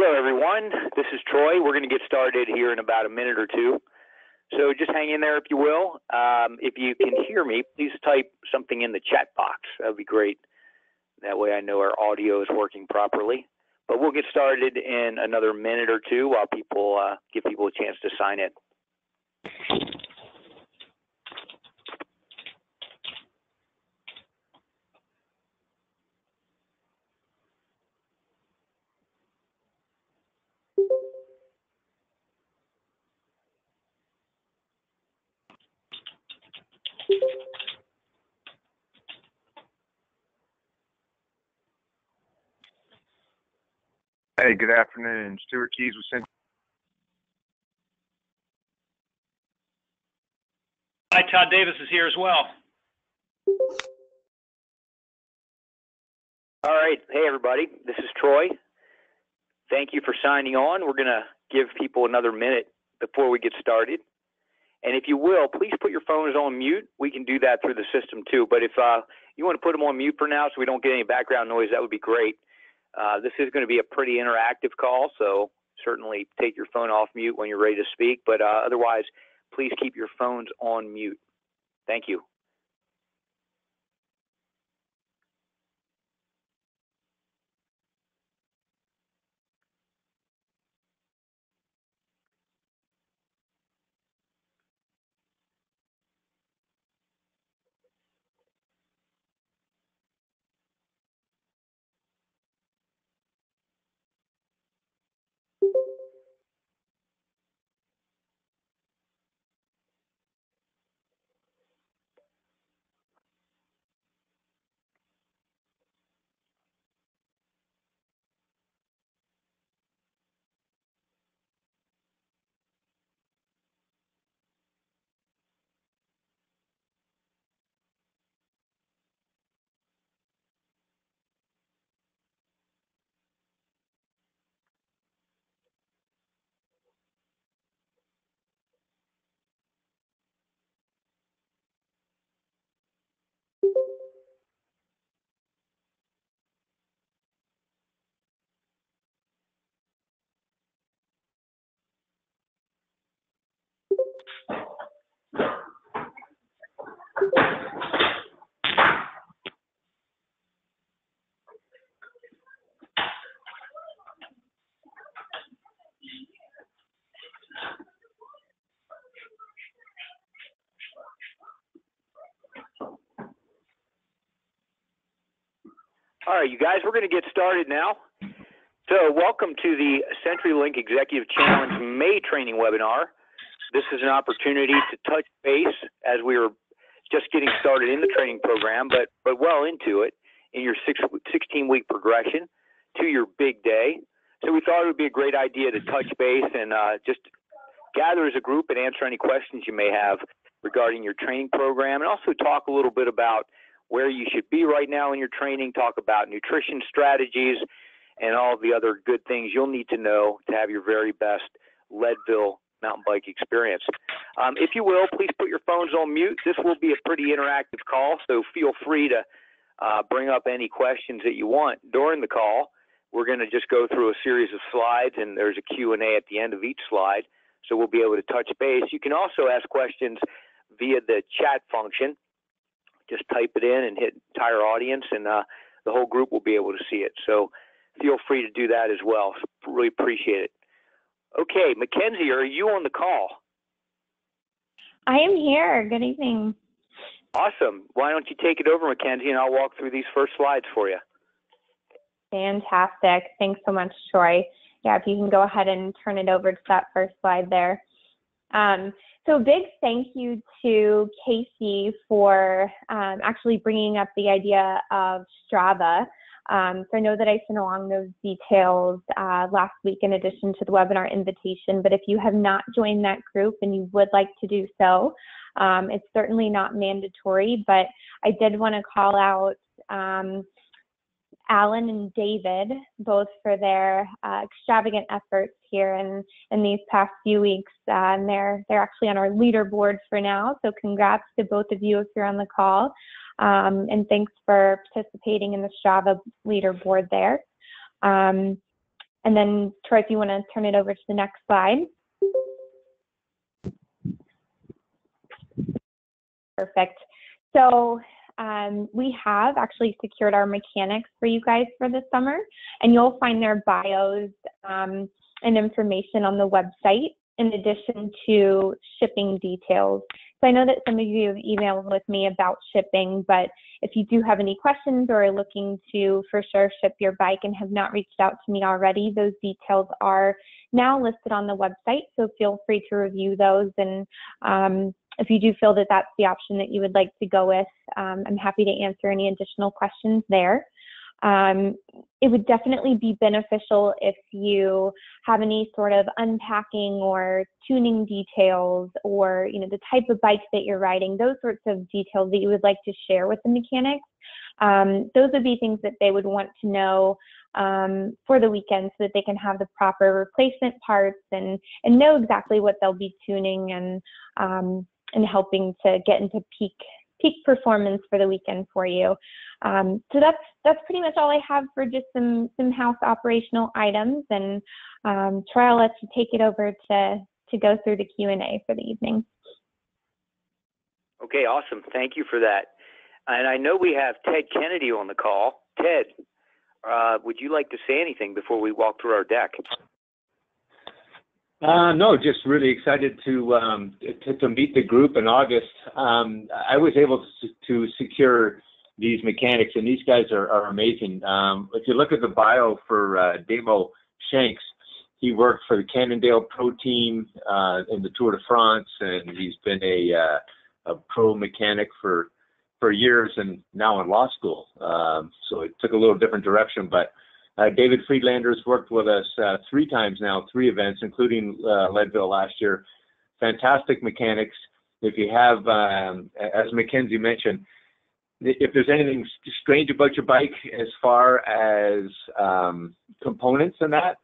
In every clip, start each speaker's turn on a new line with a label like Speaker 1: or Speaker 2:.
Speaker 1: Hello, everyone. This is Troy. We're going to get started here in about a minute or two. So just hang in there if you will. If you can hear me, please type something in the chat box. That would be great. That way I know our audio is working properly. But we'll get started in another minute or two while people give people a chance to sign in.
Speaker 2: Hey, good afternoon. Stuart Keys with Century.
Speaker 3: Hi, Todd Davis is here as well.
Speaker 1: All right. Hey, everybody. This is Troy. Thank you for signing on. We're going to give people another minute before we get started. And if you will, please put your phones on mute. We can do that through the system too. But if you want to put them on mute for now so we don't get any background noise, that would be great. This is going to be a pretty interactive call, so certainly take your phone off mute when you're ready to speak. But otherwise, please keep your phones on mute. Thank you. All right, you guys, we're going to get started now. So welcome to the CenturyLink Executive Challenge May training webinar. This is an opportunity to touch base as we are just getting started in the training program, but well into it in your 16-week progression to your big day. So we thought it would be a great idea to touch base and just gather as a group and answer any questions you may have regarding your training program, and also talk a little bit about where you should be right now in your training, talk about nutrition strategies, and all of the other good things you'll need to know to have your very best Leadville mountain bike experience. If you will, please put your phones on mute. This will be a pretty interactive call, so feel free to bring up any questions that you want during the call. We're going to just go through a series of slides, and there's a Q&A at the end of each slide, so we'll be able to touch base. You can also ask questions via the chat function. Just type it in and hit entire audience, and the whole group will be able to see it. So feel free to do that as well. Really appreciate it. Okay, Mackenzie, are you on the call?
Speaker 4: I am here. Good evening.
Speaker 1: Awesome. Why don't you take it over, Mackenzie, and I'll walk through these first slides for you.
Speaker 4: Fantastic. Thanks so much, Troy. Yeah, if you can go ahead and turn it over to that first slide there. So a big thank you to Casey for actually bringing up the idea of Strava. So I know that I sent along those details last week in addition to the webinar invitation, but if you have not joined that group and you would like to do so, it's certainly not mandatory, but I did want to call out Alan and David, both for their extravagant efforts here in these past few weeks. And they're actually on our leaderboard for now. So congrats to both of you if you're on the call. And thanks for participating in the Strava leaderboard there. And then, Troy, if you want to turn it over to the next slide. Perfect. So we have actually secured our mechanics for you guys for the summer, and you'll find their bios and information on the website in addition to shipping details. So I know that some of you have emailed with me about shipping, but if you do have any questions or are looking to for sure ship your bike and have not reached out to me already, those details are now listed on the website, so feel free to review those. And if you do feel that that's the option that you would like to go with, I'm happy to answer any additional questions there. It would definitely be beneficial if you have any sort of unpacking or tuning details, or the type of bike that you're riding, those sorts of details that you would like to share with the mechanics. Those would be things that they would want to know for the weekend, so that they can have the proper replacement parts and know exactly what they'll be tuning and helping to get into peak performance for the weekend for you. So that's pretty much all I have for just some house operational items. And Troy, I'll let you take it over to go through the Q&A for the evening.
Speaker 1: Okay, awesome. Thank you for that. And I know we have Ted Kennedy on the call. Ted, would you like to say anything before we walk through our deck?
Speaker 5: No, just really excited to meet the group in August. I was able to secure these mechanics, and these guys are amazing. If you look at the bio for Damo Shanks, he worked for the Cannondale Pro Team in the Tour de France, and he's been a pro mechanic for years, and now in law school. So it took a little different direction, but David Friedlander's worked with us 3 times now, 3 events, including Leadville last year. Fantastic mechanics. If you have, as Mackenzie mentioned, if there's anything strange about your bike as far as components and that,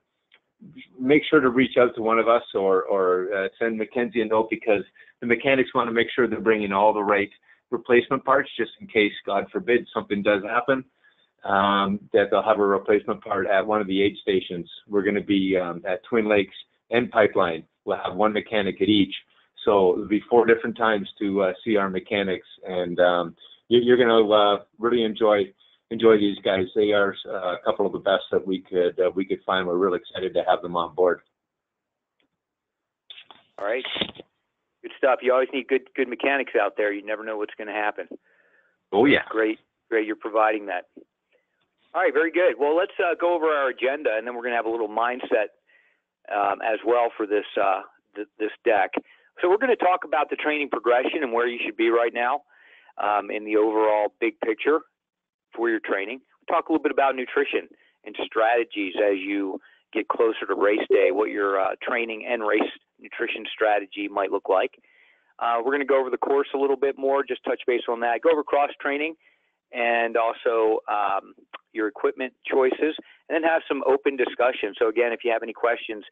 Speaker 5: make sure to reach out to one of us or send Mackenzie a note, because the mechanics want to make sure they're bringing all the right replacement parts, just in case, God forbid, something does happen. That they'll have a replacement part at one of the aid stations. We're going to be at Twin Lakes and Pipeline. We'll have one mechanic at each. So it'll be 4 different times to see our mechanics, and you're going to really enjoy these guys. They are a couple of the best that we could find. We're really excited to have them on board.
Speaker 1: All right, good stuff. You always need good mechanics out there. You never know what's going to happen.
Speaker 5: Oh yeah,
Speaker 1: great. You're providing that. All right, very good. Well, let's go over our agenda, and then we're going to have a little mindset as well for this this deck. So we're going to talk about the training progression and where you should be right now in the overall big picture for your training. We'll talk a little bit about nutrition and strategies as you get closer to race day, what your training and race nutrition strategy might look like. We're going to go over the course a little bit more, just touch base on that, go over cross training, and also your equipment choices, and then have some open discussion. So again, if you have any questions,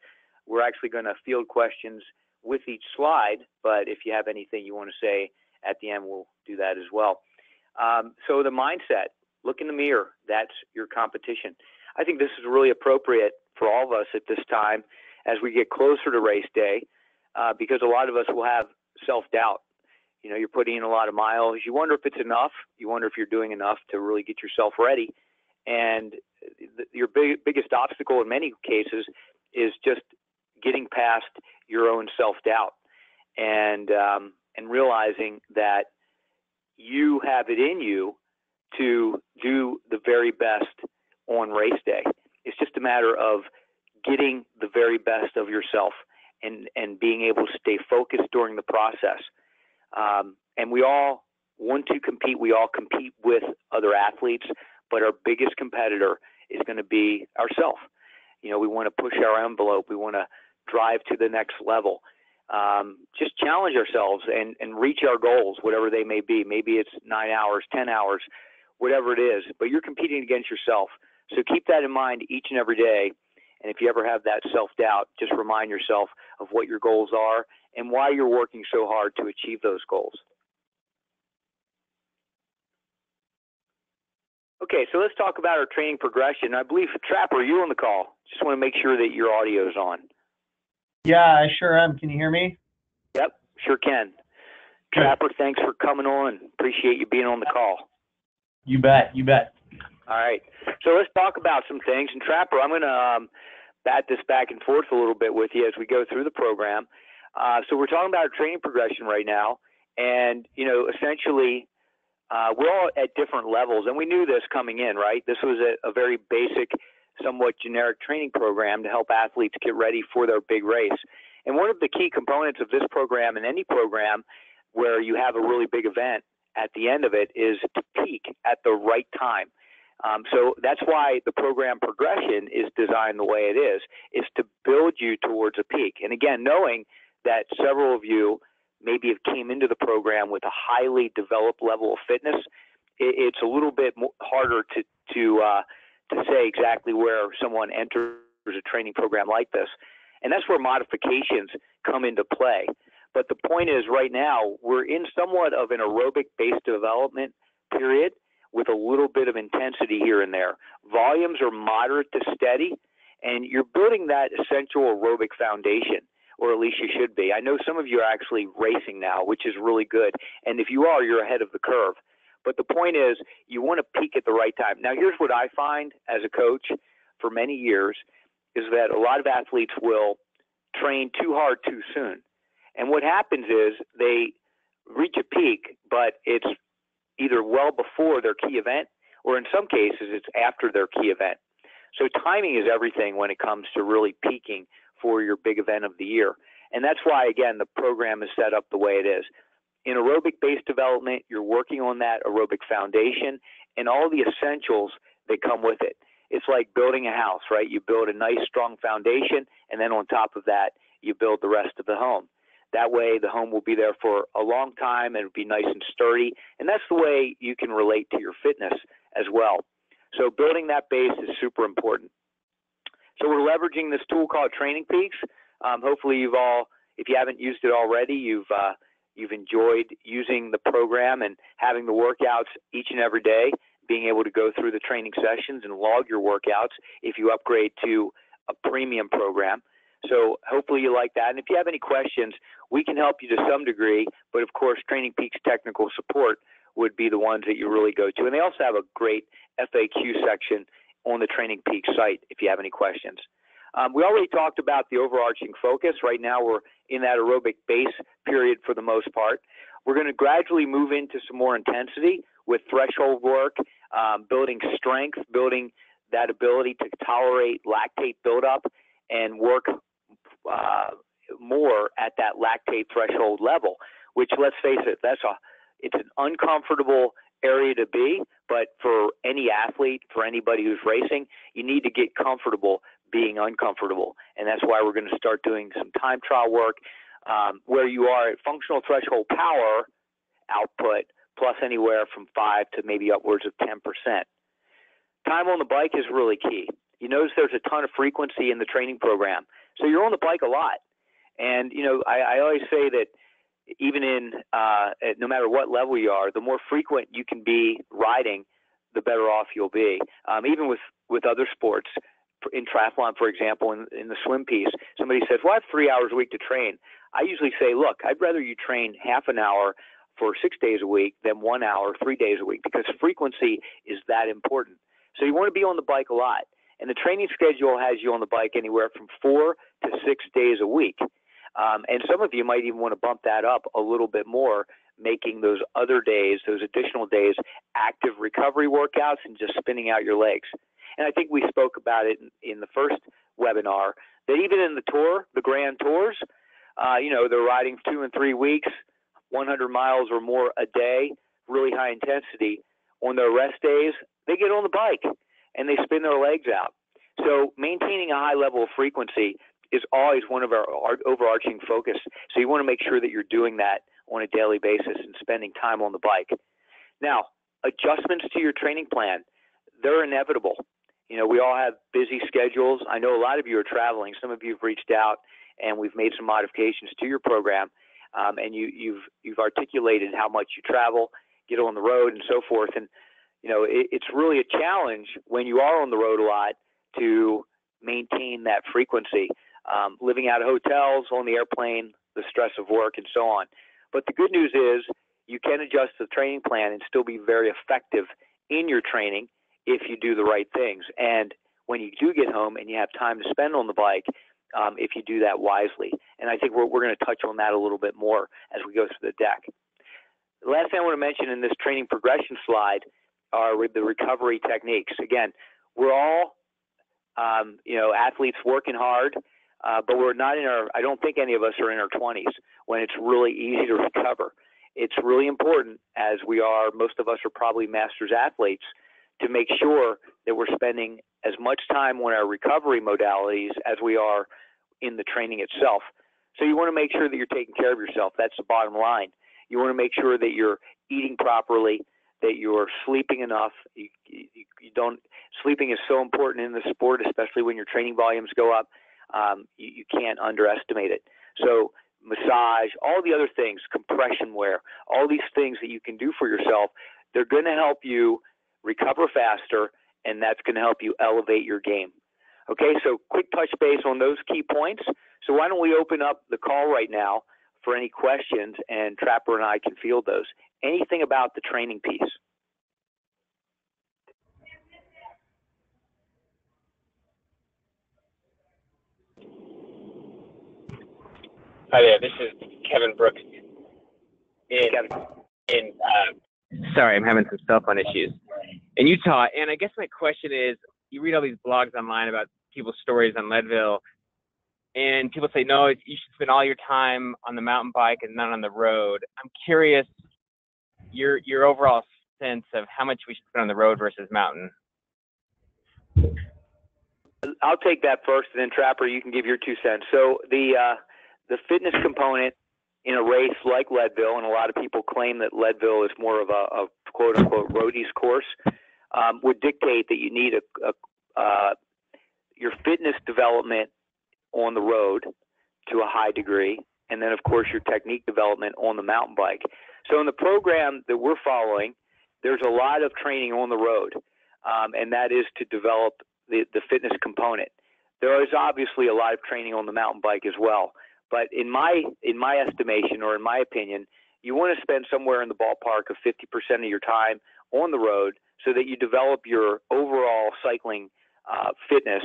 Speaker 1: we're actually going to field questions with each slide, but if you have anything you want to say at the end, we'll do that as well. So the mindset, look in the mirror, that's your competition. I think this is really appropriate for all of us at this time as we get closer to race day, because a lot of us will have self-doubt. You know, you're putting in a lot of miles. You wonder if it's enough. You wonder if you're doing enough to really get yourself ready. And your biggest obstacle in many cases is just getting past your own self-doubt and realizing that you have it in you to do the very best on race day. It's just a matter of getting the very best of yourself and being able to stay focused during the process. And we all want to compete. We all compete with other athletes, but our biggest competitor is going to be ourselves. You know, we want to push our envelope. We want to drive to the next level. Just challenge ourselves and reach our goals, whatever they may be. Maybe it's 9 hours, 10 hours, whatever it is, but you're competing against yourself. So keep that in mind each and every day. And if you ever have that self-doubt, just remind yourself of what your goals are and why you're working so hard to achieve those goals. Okay, so let's talk about our training progression. I believe, Trapper, you on the call. Just want to make sure that your audio is on.
Speaker 6: Yeah, I sure am. Can you hear me?
Speaker 1: Yep, sure can.
Speaker 6: Good.
Speaker 1: Trapper, thanks for coming on. Appreciate you being on the call.
Speaker 6: You bet. You bet.
Speaker 1: All right. So let's talk about some things. And Trapper, I'm going to bat this back and forth a little bit with you as we go through the program. So we're talking about training progression right now. And, essentially, we're all at different levels. And we knew this coming in, right? This was a very basic, somewhat generic training program to help athletes get ready for their big race. And one of the key components of this program and any program where you have a really big event at the end of it is to peak at the right time. So that's why the program progression is designed the way it is to build you towards a peak. And again, knowing that several of you maybe have came into the program with a highly developed level of fitness, it's a little bit harder to say exactly where someone enters a training program like this. And that's where modifications come into play. But the point is right now, we're in somewhat of an aerobic-based development period with a little bit of intensity here and there. Volumes are moderate to steady, and you're building that essential aerobic foundation, or at least you should be. I know some of you are actually racing now, which is really good. And if you are, you're ahead of the curve. But the point is, you want to peak at the right time. Now, here's what I find as a coach for many years is that a lot of athletes will train too hard too soon. And what happens is they reach a peak, but it's either well before their key event, or in some cases, it's after their key event. So timing is everything when it comes to really peaking for your big event of the year. And that's why, again, the program is set up the way it is. In aerobic-based development, you're working on that aerobic foundation and all the essentials that come with it. It's like building a house, right? You build a nice, strong foundation, and then on top of that, you build the rest of the home. That way, the home will be there for a long time, and it'll be nice and sturdy. And that's the way you can relate to your fitness as well. So building that base is super important. So we're leveraging this tool called Training Peaks. Hopefully, you've all, if you haven't used it already, you've enjoyed using the program and having the workouts each and every day, being able to go through the training sessions and log your workouts if you upgrade to a premium program. So hopefully you like that. And if you have any questions, we can help you to some degree. But, of course, Training Peaks technical support would be the ones that you really go to. And they also have a great FAQ section on the Training Peaks site if you have any questions. We already talked about the overarching focus. Right now we're in that aerobic base period for the most part. We're going to gradually move into some more intensity with threshold work, building strength, building that ability to tolerate lactate buildup and work more at that lactate threshold level, which, let's face it, it's an uncomfortable area to be, but for any athlete, for anybody who's racing, you need to get comfortable being uncomfortable. And that's why we're going to start doing some time trial work where you are at functional threshold power output plus anywhere from 5 to maybe upwards of 10%. Time on the bike is really key. You notice there's a ton of frequency in the training program. So you're on the bike a lot. And, I always say that even in no matter what level you are, the more frequent you can be riding, the better off you'll be. Even with other sports, in triathlon, for example, in the swim piece, somebody says, well, I have 3 hours a week to train. I usually say, look, I'd rather you train half an hour for 6 days a week than 1 hour, 3 days a week, because frequency is that important. So you want to be on the bike a lot. And the training schedule has you on the bike anywhere from 4 to 6 days a week. And some of you might even want to bump that up a little bit more, making those other days, those additional days, active recovery workouts and just spinning out your legs. And I think we spoke about it in the first webinar, that even in the tour, the grand tours, they're riding 2 and 3 weeks, 100 miles or more a day, really high intensity. On their rest days, they get on the bike and they spin their legs out. So maintaining a high level of frequency is always one of our overarching focus. So you want to make sure that you're doing that on a daily basis and spending time on the bike. Now, adjustments to your training plan, they're inevitable. We all have busy schedules. I know a lot of you are traveling. Some of you have reached out, and we've made some modifications to your program, and you've articulated how much you travel, get on the road, and so forth. And it's really a challenge when you are on the road a lot to maintain that frequency. Living out of hotels, on the airplane, the stress of work, and so on. But the good news is you can adjust the training plan and still be very effective in your training if you do the right things. And when you do get home and you have time to spend on the bike, if you do that wisely. And I think we're going to touch on that a little bit more as we go through the deck. The last thing I want to mention in this training progression slide are the recovery techniques. Again, we're all, athletes working hard, but we're not I don't think any of us are in our 20s when it's really easy to recover. It's really important, as most of us are probably masters athletes, to make sure that we're spending as much time on our recovery modalities as we are in the training itself. So you want to make sure that you're taking care of yourself. That's the bottom line. You want to make sure that you're eating properly, that you're sleeping enough. Sleeping is so important in the sport, especially when your training volumes go up. You can't underestimate it. So massage, all the other things, compression wear, all these things that you can do for yourself, they're going to help you recover faster, and that's going to help you elevate your game. Okay, so quick touch base on those key points. So why don't we open up the call right now for any questions, and Trapper and I can field those. Anything about the training piece?
Speaker 7: Hi there, this is Kevin Brooks. Sorry, I'm having some cell phone issues in Utah. And I guess my question is, you read all these blogs online about people's stories on Leadville, and people say, no, you should spend all your time on the mountain bike and not on the road. I'm curious, your overall sense of how much we should spend on the road versus mountain.
Speaker 1: I'll take that first, and then Trapper, you can give your 2 cents. So the fitness component in a race like Leadville, and a lot of people claim that Leadville is more of a quote-unquote roadies course, would dictate that you need your fitness development on the road to a high degree, and then, of course, your technique development on the mountain bike. So in the program that we're following, there's a lot of training on the road, and that is to develop the fitness component. There is obviously a lot of training on the mountain bike as well. But in my estimation, or in my opinion, you want to spend somewhere in the ballpark of 50% of your time on the road so that you develop your overall cycling fitness.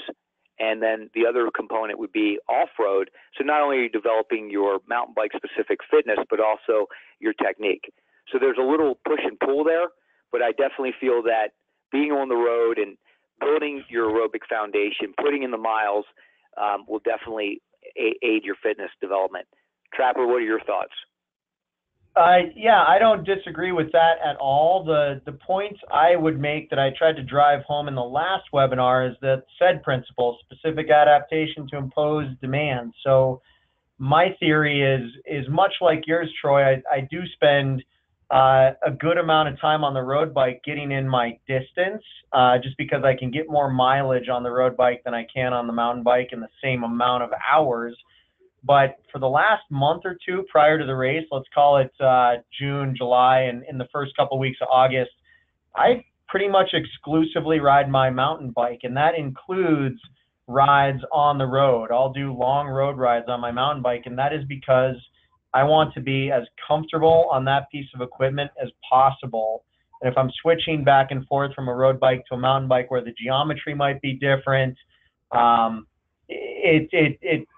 Speaker 1: And then the other component would be off-road. So not only are you developing your mountain bike specific fitness, but also your technique. So there's a little push and pull there, but I definitely feel that being on the road and building your aerobic foundation, putting in the miles, will definitely aid your fitness development. Trapper, what are your thoughts?
Speaker 6: Yeah, I don't disagree with that at all. The points I would make that I tried to drive home in the last webinar is that SAID principle, specific adaptation to impose demand. So my theory is much like yours, Troy. I do spend a good amount of time on the road bike getting in my distance, just because I can get more mileage on the road bike than I can on the mountain bike in the same amount of hours. But for the last month or two prior to the race, let's call it June, July, and in the first couple of weeks of August, I pretty much exclusively ride my mountain bike, and that includes rides on the road. I'll do long road rides on my mountain bike, and that is because I want to be as comfortable on that piece of equipment as possible. And if I'm switching back and forth from a road bike to a mountain bike where the geometry might be different, it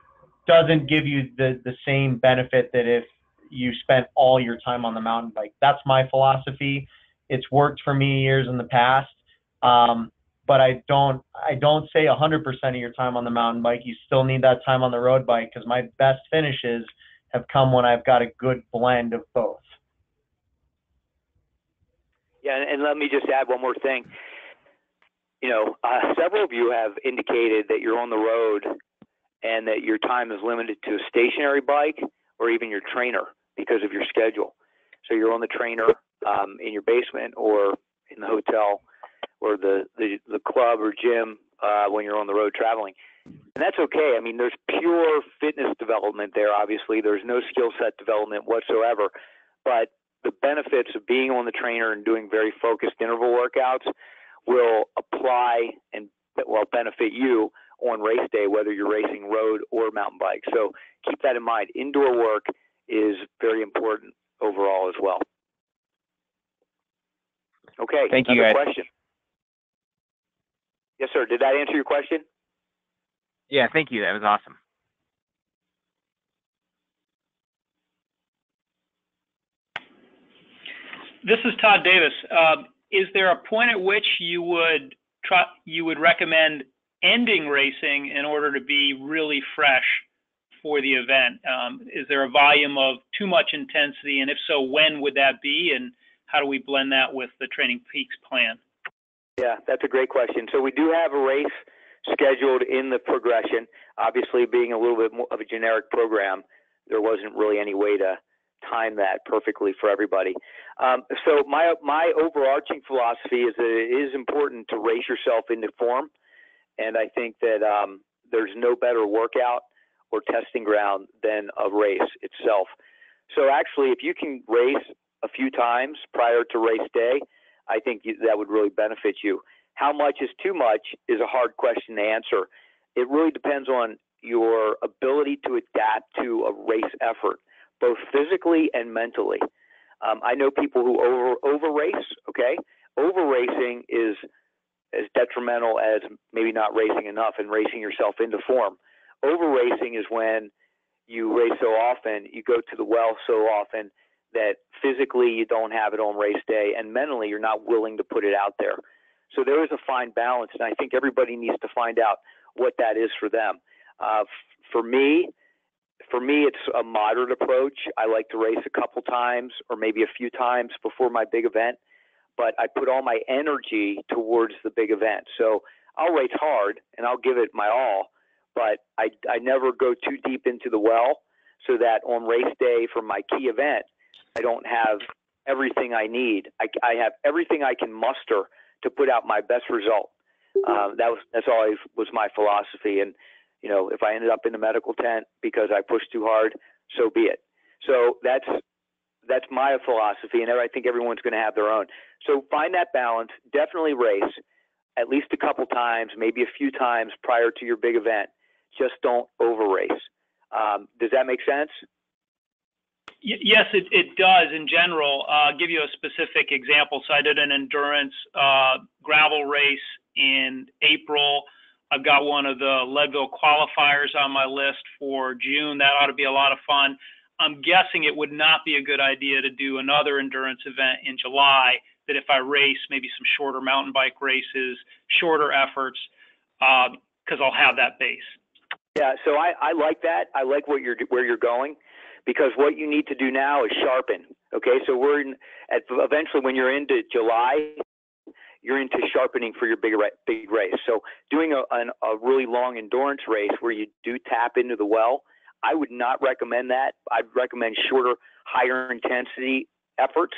Speaker 6: doesn't give you the same benefit that if you spent all your time on the mountain bike. That's my philosophy. It's worked for me years in the past. But I don't say 100% of your time on the mountain bike. You still need that time on the road bike, because my best finishes have come when I've got a good blend of both.
Speaker 1: Yeah, and let me just add one more thing. Several of you have indicated that you're on the road and that your time is limited to a stationary bike or even your trainer because of your schedule. So you're on the trainer in your basement or in the hotel or the club or gym when you're on the road traveling. And that's okay. I mean, there's pure fitness development there, obviously. There's no skill set development whatsoever. But the benefits of being on the trainer and doing very focused interval workouts will apply and will benefit you on race day, whether you're racing road or mountain bike. So keep that in mind. Indoor work is very important overall as well. Okay.
Speaker 7: Thank you, guys.
Speaker 1: Question. Yes, sir. Did that answer your question?
Speaker 7: Yeah, thank you. That was awesome.
Speaker 3: This is Todd Davis. Is there a point at which you would recommend ending racing in order to be really fresh for the event? Is there a volume of too much intensity, and if so, when would that be, and how do we blend that with the Training Peaks plan?
Speaker 1: Yeah, that's a great question. So we do have a race scheduled in the progression. Obviously, being a little bit more of a generic program, there wasn't really any way to time that perfectly for everybody. So my overarching philosophy is that it is important to race yourself into form, and I think that there's no better workout or testing ground than a race itself. So actually, if you can race a few times prior to race day, I think that would really benefit you. How much is too much is a hard question to answer. It really depends on your ability to adapt to a race effort, both physically and mentally. I know people who over race. Okay, over racing is as detrimental as maybe not racing enough and racing yourself into form. Over racing is when you race so often, you go to the well so often that physically you don't have it on race day, and mentally you're not willing to put it out there. So there is a fine balance, and I think everybody needs to find out what that is for them. For me, it's a moderate approach. I like to race a couple times or maybe a few times before my big event, but I put all my energy towards the big event. So I'll race hard and I'll give it my all, but I never go too deep into the well so that on race day for my key event, I don't have everything I need. I have everything I can muster to put out my best result. That's always was my philosophy. And, you know, if I ended up in the medical tent because I pushed too hard, so be it. So that's my philosophy, and I think everyone's going to have their own. So find that balance. Definitely race at least a couple times, maybe a few times prior to your big event. Just don't over race. Does that make sense?
Speaker 3: Yes, it does in general. I'll give you a specific example. So I did an endurance gravel race in April. I've got one of the Leadville qualifiers on my list for June. That ought to be a lot of fun. I'm guessing it would not be a good idea to do another endurance event in July, that if I race maybe some shorter mountain bike races, shorter efforts, because I'll have that base.
Speaker 1: Yeah, so I like that. I like where you're going, because what you need to do now is sharpen. Okay, so eventually when you're into July, you're into sharpening for your big race. So doing a really long endurance race where you do tap into the well, I would not recommend that. I'd recommend shorter, higher intensity efforts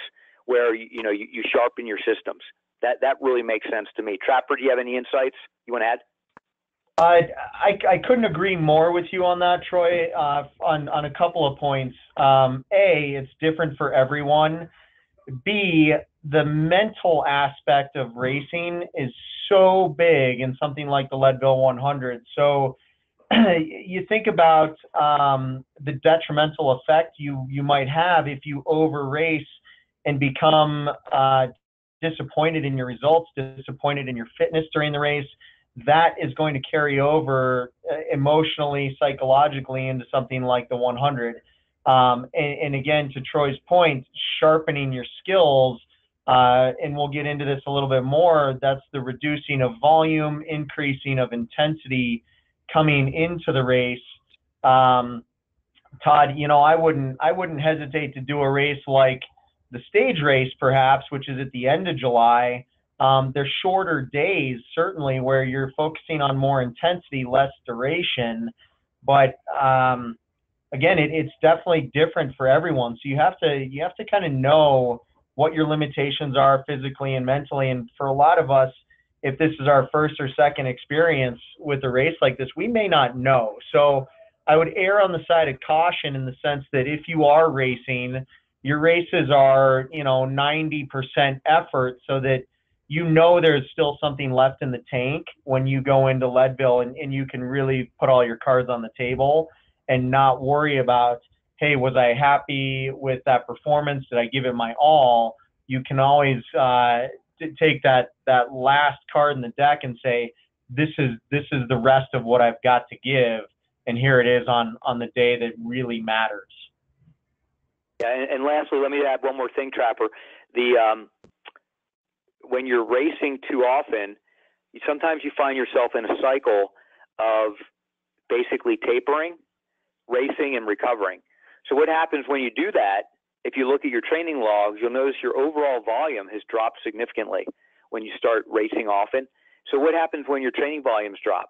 Speaker 1: where you sharpen your systems. That really makes sense to me. Trapper, do you have any insights you want to add?
Speaker 6: I couldn't agree more with you on that, Troy, on a couple of points. A, it's different for everyone. B, the mental aspect of racing is so big in something like the Leadville 100. So you think about the detrimental effect you might have if you over race and become disappointed in your results, disappointed in your fitness during the race. That is going to carry over emotionally, psychologically into something like the 100. And again, to Troy's point, sharpening your skills, and we'll get into this a little bit more, that's the reducing of volume, increasing of intensity coming into the race. Todd, I wouldn't hesitate to do a race like the stage race, perhaps, which is at the end of July. There's shorter days, certainly, where you're focusing on more intensity, less duration. But again, it's definitely different for everyone. So you have to kind of know what your limitations are physically and mentally. And for a lot of us, if this is our first or second experience with a race like this, we may not know. So I would err on the side of caution in the sense that if you are racing, your races are 90% effort, so that you know there's still something left in the tank when you go into Leadville, and you can really put all your cards on the table and not worry about, hey, was I happy with that performance? Did I give it my all? You can always take that last card in the deck and say, this is the rest of what I've got to give, and here it is on the day that really matters.
Speaker 1: Yeah, and lastly, let me add one more thing, Trapper. When you're racing too often, sometimes you find yourself in a cycle of basically tapering, racing, and recovering. So what happens when you do that, if you look at your training logs, you'll notice your overall volume has dropped significantly when you start racing often. So what happens when your training volumes drop?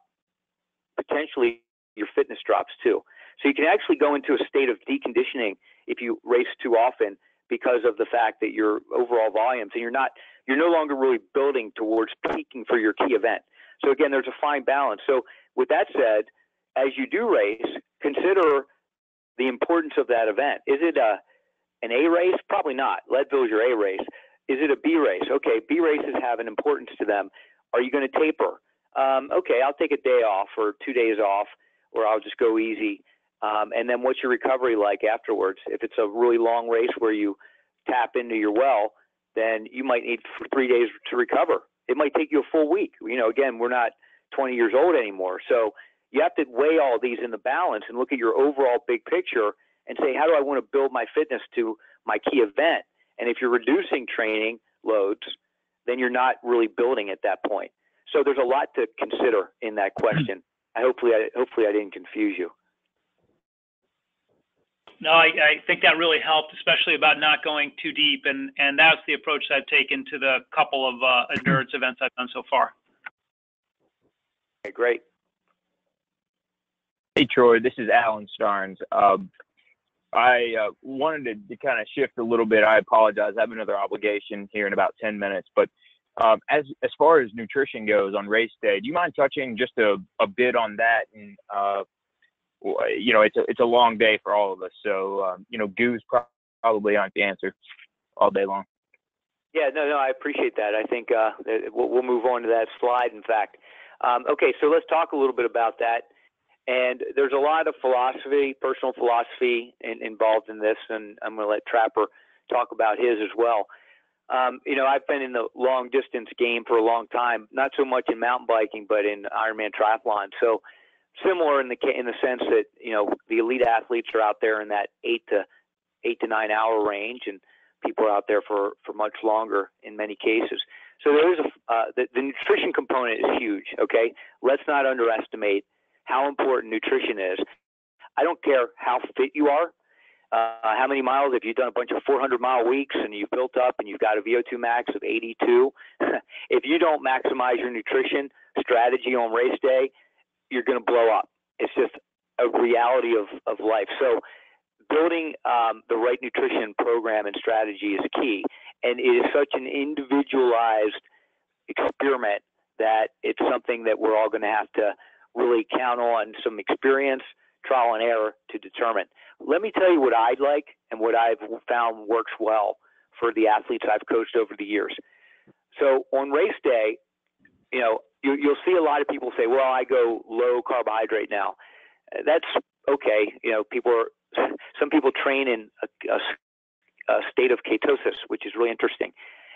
Speaker 1: Potentially your fitness drops too. So you can actually go into a state of deconditioning if you race too often because of the fact that your overall volumes, and you're no longer really building towards peaking for your key event. So again, there's a fine balance. So with that said, as you do race, consider the importance of that event. Is it an A race? Probably not. Leadville is your A race. Is it a B race? Okay, B races have an importance to them. Are you going to taper? Okay, I'll take a day off or 2 days off, or I'll just go easy. And then what's your recovery like afterwards? If it's a really long race where you tap into your well, then you might need 3 days to recover. It might take you a full week. Again, we're not 20 years old anymore. So you have to weigh all these in the balance and look at your overall big picture and say, how do I want to build my fitness to my key event? And if you're reducing training loads, then you're not really building at that point. So there's a lot to consider in that question. Hopefully I didn't confuse you.
Speaker 3: No, I think that really helped, especially about not going too deep, and that's the approach that I've taken to the couple of endurance events I've done so far.
Speaker 1: Okay, great.
Speaker 8: Hey, Troy, this is Alan Starnes. I wanted to kind of shift a little bit. I apologize. I have another obligation here in about 10 minutes. But as far as nutrition goes on race day, do you mind touching just a bit on that? And, it's a long day for all of us. So, goos probably aren't the answer all day long.
Speaker 1: Yeah, no, I appreciate that. I think we'll move on to that slide, in fact. Okay, so let's talk a little bit about that. And there's a lot of philosophy, personal philosophy involved in this, and I'm going to let Trapper talk about his as well. I've been in the long distance game for a long time, not so much in mountain biking, but in Ironman triathlon. So similar in the sense that, the elite athletes are out there in that 8 to 9 hour range, and people are out there for much longer in many cases. So there is the nutrition component is huge. Okay. Let's not underestimate how important nutrition is. I don't care how fit you are, how many miles, if you've done a bunch of 400-mile weeks and you've built up and you've got a VO2 max of 82, if you don't maximize your nutrition strategy on race day, you're going to blow up. It's just a reality of life. So building the right nutrition program and strategy is key. And it is such an individualized experiment that it's something that we're all going to have to really count on some experience, trial and error to determine. Let me tell you what I'd like and what I've found works well for the athletes I've coached over the years. So on race day, you'll see a lot of people say, well, I go low carbohydrate now. That's okay. Some people train in a state of ketosis, which is really interesting.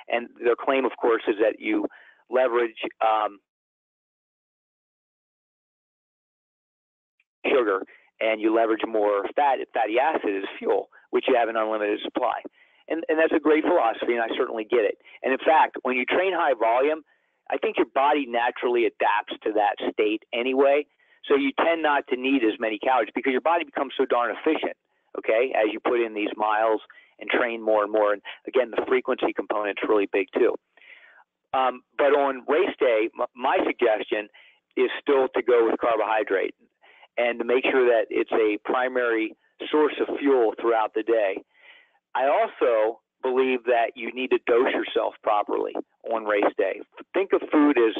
Speaker 1: And their claim, of course, is that you leverage sugar and you leverage more fatty acid as fuel, which you have an unlimited supply. And that's a great philosophy, and I certainly get it. And in fact, when you train high volume, I think your body naturally adapts to that state anyway. So you tend not to need as many calories because your body becomes so darn efficient, okay, as you put in these miles and train more and more. And again, the frequency component is really big too. But on race day, my suggestion is still to go with carbohydrate and to make sure that it's a primary source of fuel throughout the day. I also believe that you need to dose yourself properly on race day. Think of food as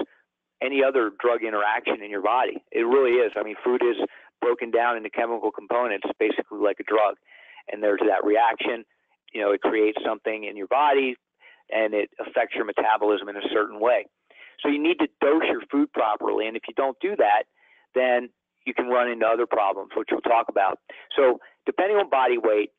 Speaker 1: any other drug interaction in your body. It really is. I mean, food is broken down into chemical components, basically like a drug. And there's that reaction, it creates something in your body. and it affects your metabolism in a certain way. So you need to dose your food properly, and if you don't do that, then you can run into other problems, which we'll talk about. So depending on body weight,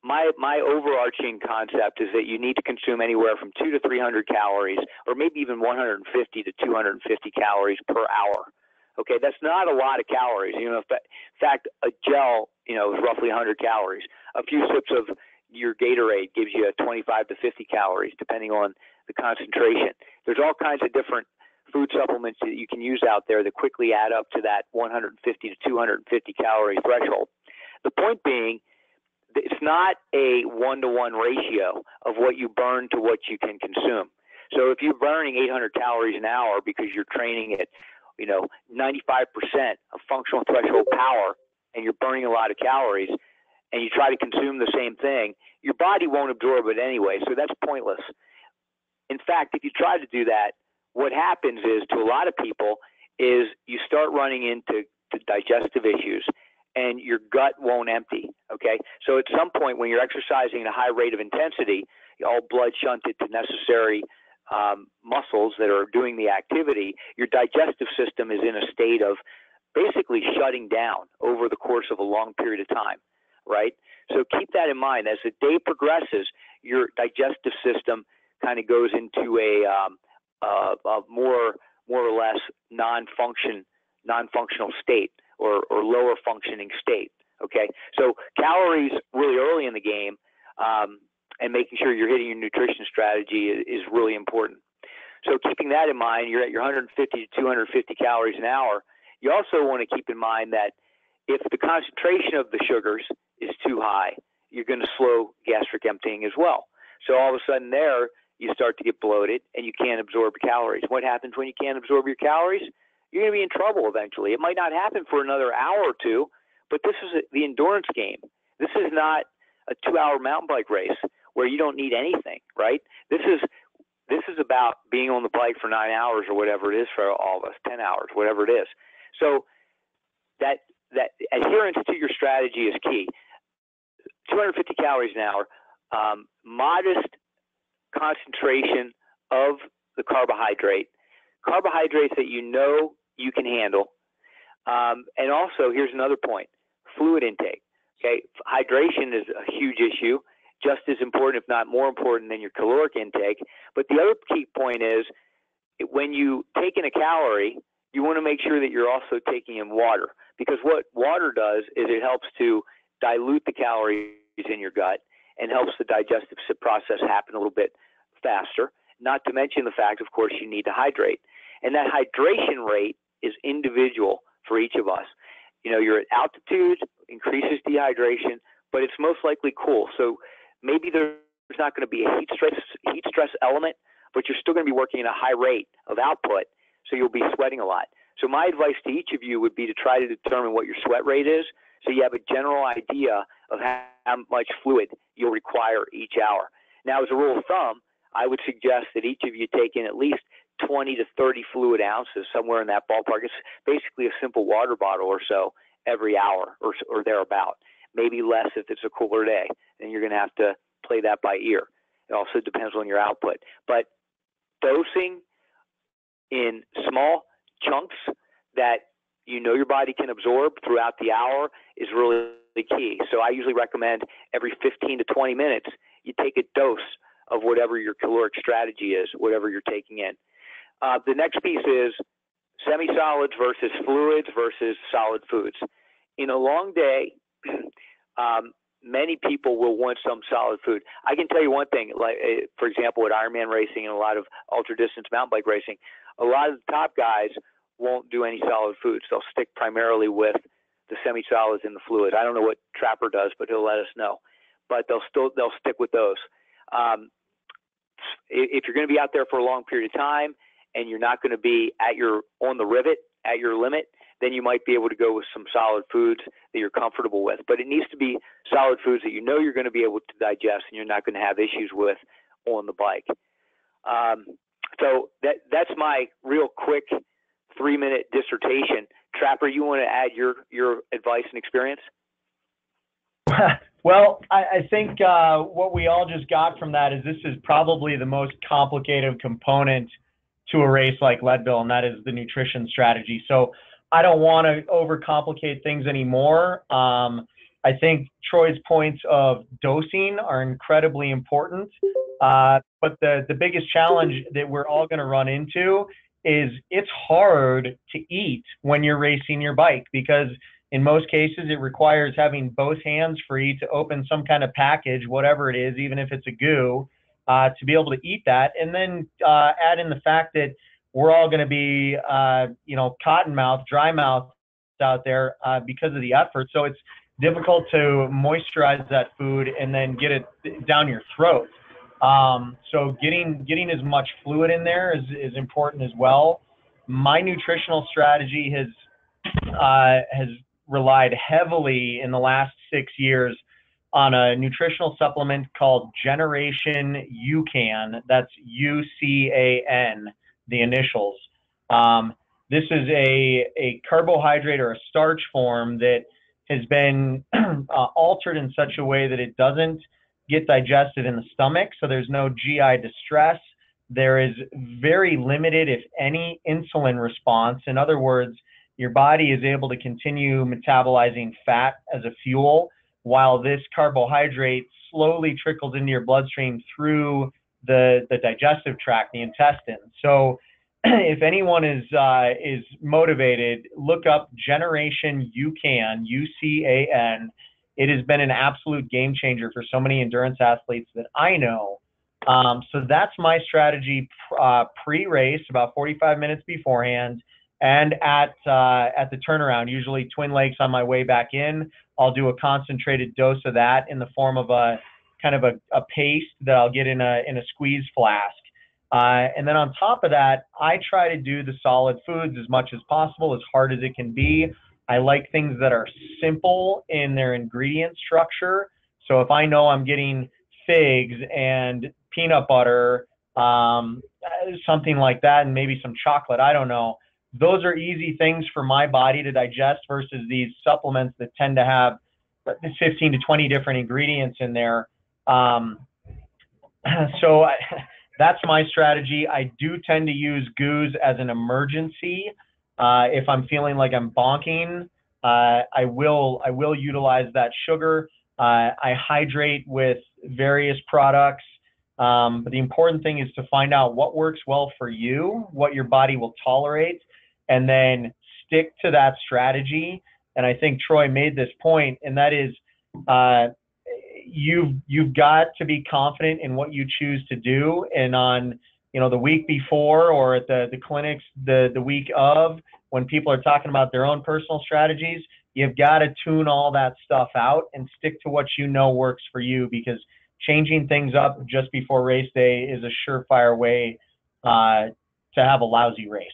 Speaker 1: my overarching concept is that you need to consume anywhere from 200 to 300 calories, or maybe even 150 to 250 calories per hour. Okay, that's not a lot of calories. You know, in fact, a gel, you know, is roughly 100 calories. A few sips of your Gatorade gives you 25 to 50 calories, depending on the concentration. There's all kinds of different food supplements that you can use out there that quickly add up to that 150 to 250 calorie threshold. The point being, it's not a one-to-one ratio of what you burn to what you can consume. So if you're burning 800 calories an hour because you're training at, you know, 95% of functional threshold power, and you're burning a lot of calories, and you try to consume the same thing, your body won't absorb it anyway, so that's pointless. In fact, if you try to do that, what happens is, to a lot of people, is you start running into digestive issues, and your gut won't empty, okay? So at some point when you're exercising at a high rate of intensity, all blood shunted to necessary muscles that are doing the activity, your digestive system is in a state of basically shutting down over the course of a long period of time, right? So keep that in mind. As the day progresses, your digestive system kind of goes into a more or less non-functional state, or lower functioning state, okay? So calories really early in the game, and making sure you're hitting your nutrition strategy is really important. So keeping that in mind, you're at your 150 to 250 calories an hour. You also want to keep in mind that if the concentration of the sugars is too high, you're going to slow gastric emptying as well. So all of a sudden there, you start to get bloated and you can't absorb calories. What happens when you can't absorb your calories? You're going to be in trouble eventually. It might not happen for another hour or two, but this is the endurance game. This is not a 2-hour mountain bike race where you don't need anything, right? This is about being on the bike for 9 hours or whatever it is for all of us, 10 hours, whatever it is. So that adherence to your strategy is key. 250 calories an hour, modest concentration of the carbohydrates that you know you can handle. And also, here's another point, fluid intake. Okay, hydration is a huge issue, just as important, if not more important, than your caloric intake. But the other key point is, when you take in a calorie, you want to make sure that you're also taking in water, because what water does is it helps to dilute the calories in your gut and helps the digestive process happen a little bit faster, not to mention the fact, of course, you need to hydrate. And that hydration rate is individual for each of us. You know, you're at altitude, increases dehydration, but it's most likely cool. So maybe there's not going to be a heat stress element, but you're still going to be working at a high rate of output, so you'll be sweating a lot. So my advice to each of you would be to try to determine what your sweat rate is, so you have a general idea of how much fluid you'll require each hour. Now, as a rule of thumb, I would suggest that each of you take in at least 20 to 30 fluid ounces, somewhere in that ballpark. It's basically a simple water bottle or so every hour or thereabout. Maybe less if it's a cooler day, and you're going to have to play that by ear. It also depends on your output. But dosing in small chunks that you know your body can absorb throughout the hour is really key. So I usually recommend every 15 to 20 minutes, you take a dose of whatever your caloric strategy is, whatever you're taking in. The next piece is semi-solids versus fluids versus solid foods. In a long day, many people will want some solid food. I can tell you one thing, like for example, at Ironman racing and a lot of ultra-distance mountain bike racing, a lot of the top guys won't do any solid foods. They'll stick primarily with the semi-solids and the fluids. I don't know what Trapper does, but he'll let us know. But they'll stick with those. If you're going to be out there for a long period of time and you're not going to be on the rivet at your limit, then you might be able to go with some solid foods that you're comfortable with. But it needs to be solid foods that you know you're going to be able to digest and you're not going to have issues with on the bike. So that's my real quick 3-minute dissertation. Trapper, you want to add your advice and experience?
Speaker 6: Well, I think what we all just got from that is this is probably the most complicated component to a race like Leadville, and that is the nutrition strategy. So I don't want to overcomplicate things anymore. I think Troy's points of dosing are incredibly important, but the biggest challenge that we're all going to run into is it's hard to eat when you're racing your bike, because in most cases it requires having both hands free to open some kind of package, whatever it is, even if it's a goo, to be able to eat that. And then add in the fact that we're all going to be, cotton mouth, dry mouth out there because of the effort. So it's difficult to moisturize that food and then get it down your throat. So getting as much fluid in there is important as well. My nutritional strategy has relied heavily in the last 6 years on a nutritional supplement called Generation UCAN. That's UCAN, the initials. This is a carbohydrate or a starch form that has been altered in such a way that it doesn't get digested in the stomach, so there's no GI distress. There is very limited, if any, insulin response. In other words, your body is able to continue metabolizing fat as a fuel while this carbohydrate slowly trickles into your bloodstream through the digestive tract, the intestine. So if anyone is motivated, look up Generation UCAN, UCAN. It has been an absolute game changer for so many endurance athletes that I know. So that's my strategy pre-race, about 45 minutes beforehand, and at the turnaround, usually Twin Lakes on my way back in. I'll do a concentrated dose of that in the form of a kind of a paste that I'll get in a squeeze flask. And then on top of that, I try to do the solid foods as much as possible, as hard as it can be. I like things that are simple in their ingredient structure. So if I know I'm getting figs and peanut butter, something like that, and maybe some chocolate, I don't know. Those are easy things for my body to digest versus these supplements that tend to have 15 to 20 different ingredients in there. That's my strategy. I do tend to use goos as an emergency. If I'm feeling like I'm bonking, I will utilize that sugar. I hydrate with various products. But the important thing is to find out what works well for you, what your body will tolerate, and then stick to that strategy. And I think Troy made this point, and that is you've got to be confident in what you choose to do. And on the week before or at the clinics the week of, when people are talking about their own personal strategies, you've got to tune all that stuff out and stick to what you know works for you, because changing things up just before race day is a surefire way to have a lousy race.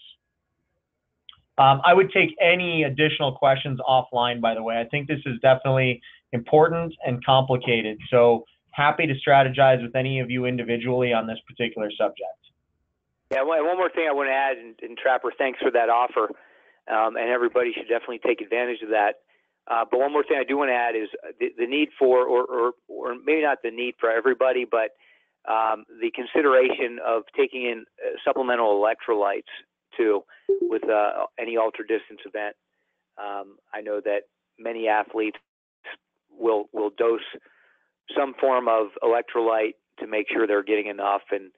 Speaker 6: I would take any additional questions offline, by the way. I think this is definitely important and complicated. So happy to strategize with any of you individually on this particular subject.
Speaker 1: Yeah, one more thing I want to add, and Trapper, thanks for that offer, and everybody should definitely take advantage of that. But one more thing I do want to add is the need for, or maybe not the need for everybody, but the consideration of taking in supplemental electrolytes too with any ultra distance event. I know that many athletes will dose some form of electrolyte to make sure they're getting enough, and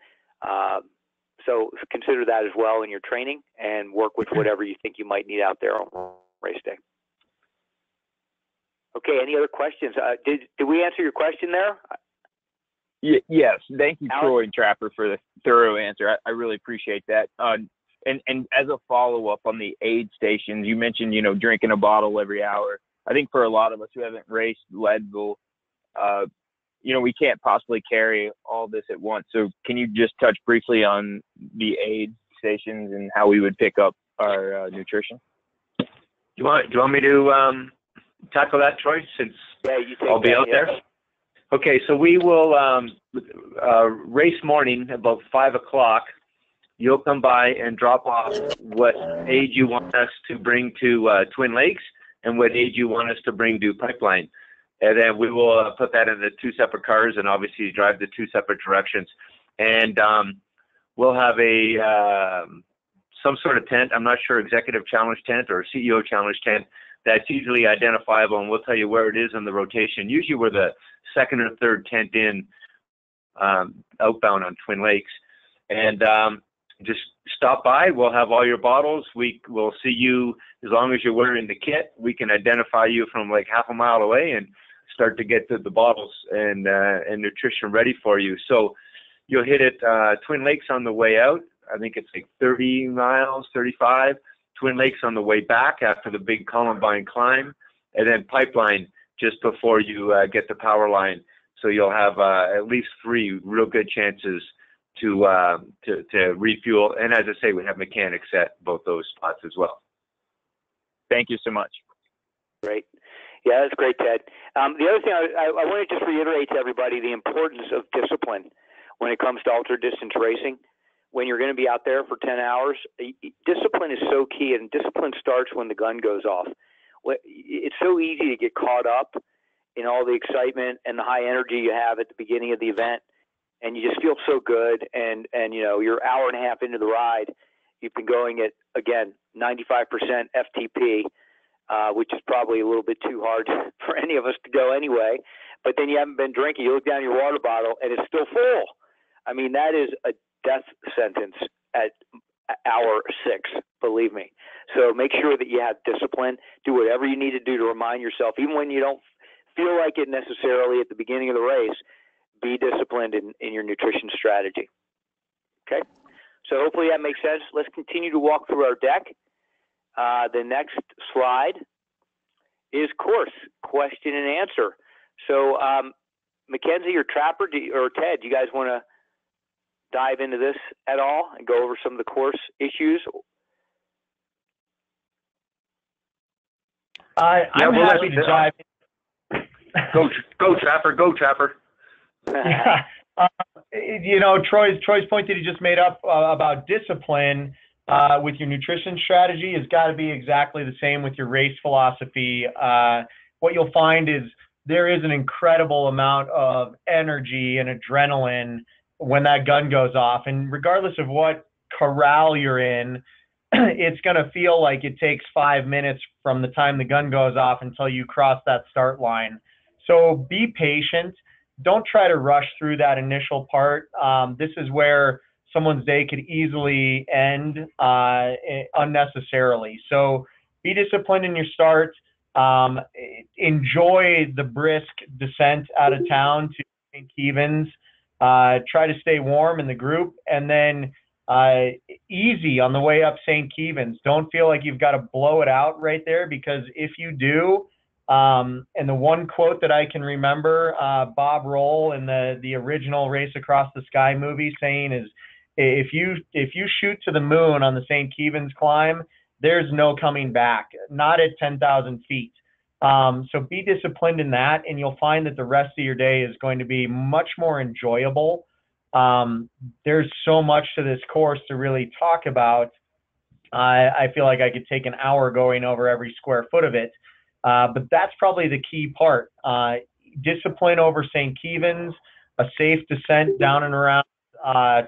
Speaker 1: so consider that as well in your training, and work with whatever you think you might need out there on race day. Okay, any other questions? Did we answer your question there?
Speaker 8: Yes, thank you,
Speaker 1: Alex?
Speaker 8: Troy and Trapper, for the thorough answer. I really appreciate that. And as a follow-up on the aid stations, you mentioned, drinking a bottle every hour. I think for a lot of us who haven't raced Leadville, we can't possibly carry all this at once. So can you just touch briefly on the aid stations and how we would pick up our nutrition?
Speaker 5: Do you want me to tackle that, Troy, since I'll be out there? Okay, so we will race morning about 5 o'clock. You'll come by and drop off what aid you want us to bring to Twin Lakes and what aid you want us to bring to Pipeline. and then we will put that in the 2 separate cars, and obviously drive the 2 separate directions. And we'll have a some sort of tent. I'm not sure, executive challenge tent or CEO challenge tent, that's easily identifiable, and we'll tell you where it is in the rotation. Usually we're the second or third tent in outbound on Twin Lakes. And just stop by. We'll have all your bottles. We'll see you as long as you're wearing the kit. We can identify you from like half a mile away and start to get the bottles and nutrition ready for you. So you'll hit it Twin Lakes on the way out. I think it's like 30 miles, 35. Twin Lakes on the way back after the big Columbine climb, and then Pipeline just before you get the power line. So you'll have at least 3 real good chances to refuel. And as I say, we have mechanics at both those spots as well.
Speaker 8: Thank you so much.
Speaker 1: Great. Yeah, that's great, Ted. The other thing I want to just reiterate to everybody the importance of discipline when it comes to ultra distance racing. When you're going to be out there for 10 hours, discipline is so key, and discipline starts when the gun goes off. It's so easy to get caught up in all the excitement and the high energy you have at the beginning of the event, and you just feel so good, and you know, you're an hour and a half into the ride. You've been going at, again, 95% FTP, which is probably a little bit too hard for any of us to go anyway, but then you haven't been drinking. You look down your water bottle, and it's still full. I mean, that is a death sentence at hour 6, believe me. So make sure that you have discipline. Do whatever you need to do to remind yourself, even when you don't feel like it necessarily at the beginning of the race, be disciplined in your nutrition strategy. Okay? So hopefully that makes sense. Let's continue to walk through our deck. The next slide is course, question and answer. So Mackenzie or Trapper or Ted, do you guys want to dive into this at all and go over some of the course issues?
Speaker 6: I'm happy to dive in.
Speaker 5: Go Trapper, go Trapper.
Speaker 6: Yeah. You know, Troy's point that he just made up about discipline with your nutrition strategy has got to be exactly the same with your race philosophy. What you'll find is there is an incredible amount of energy and adrenaline when that gun goes off. And regardless of what corral you're in, it's going to feel like it takes 5 minutes from the time the gun goes off until you cross that start line. So be patient. Don't try to rush through that initial part. This is where someone's day could easily end unnecessarily. So be disciplined in your start. Enjoy the brisk descent out of town to St. Kevin's. Try to stay warm in the group, and then easy on the way up St. Kevin's. Don't feel like you've got to blow it out right there, because if you do, and the one quote that I can remember Bob Roll in the original Race Across the Sky movie saying is, if you shoot to the moon on the St. Kevin's climb, there's no coming back, not at 10,000 feet. So be disciplined in that, and you'll find that the rest of your day is going to be much more enjoyable. There's so much to this course to really talk about. I feel like I could take an hour going over every square foot of it. But that's probably the key part. Discipline over St. Kevin's, a safe descent down and around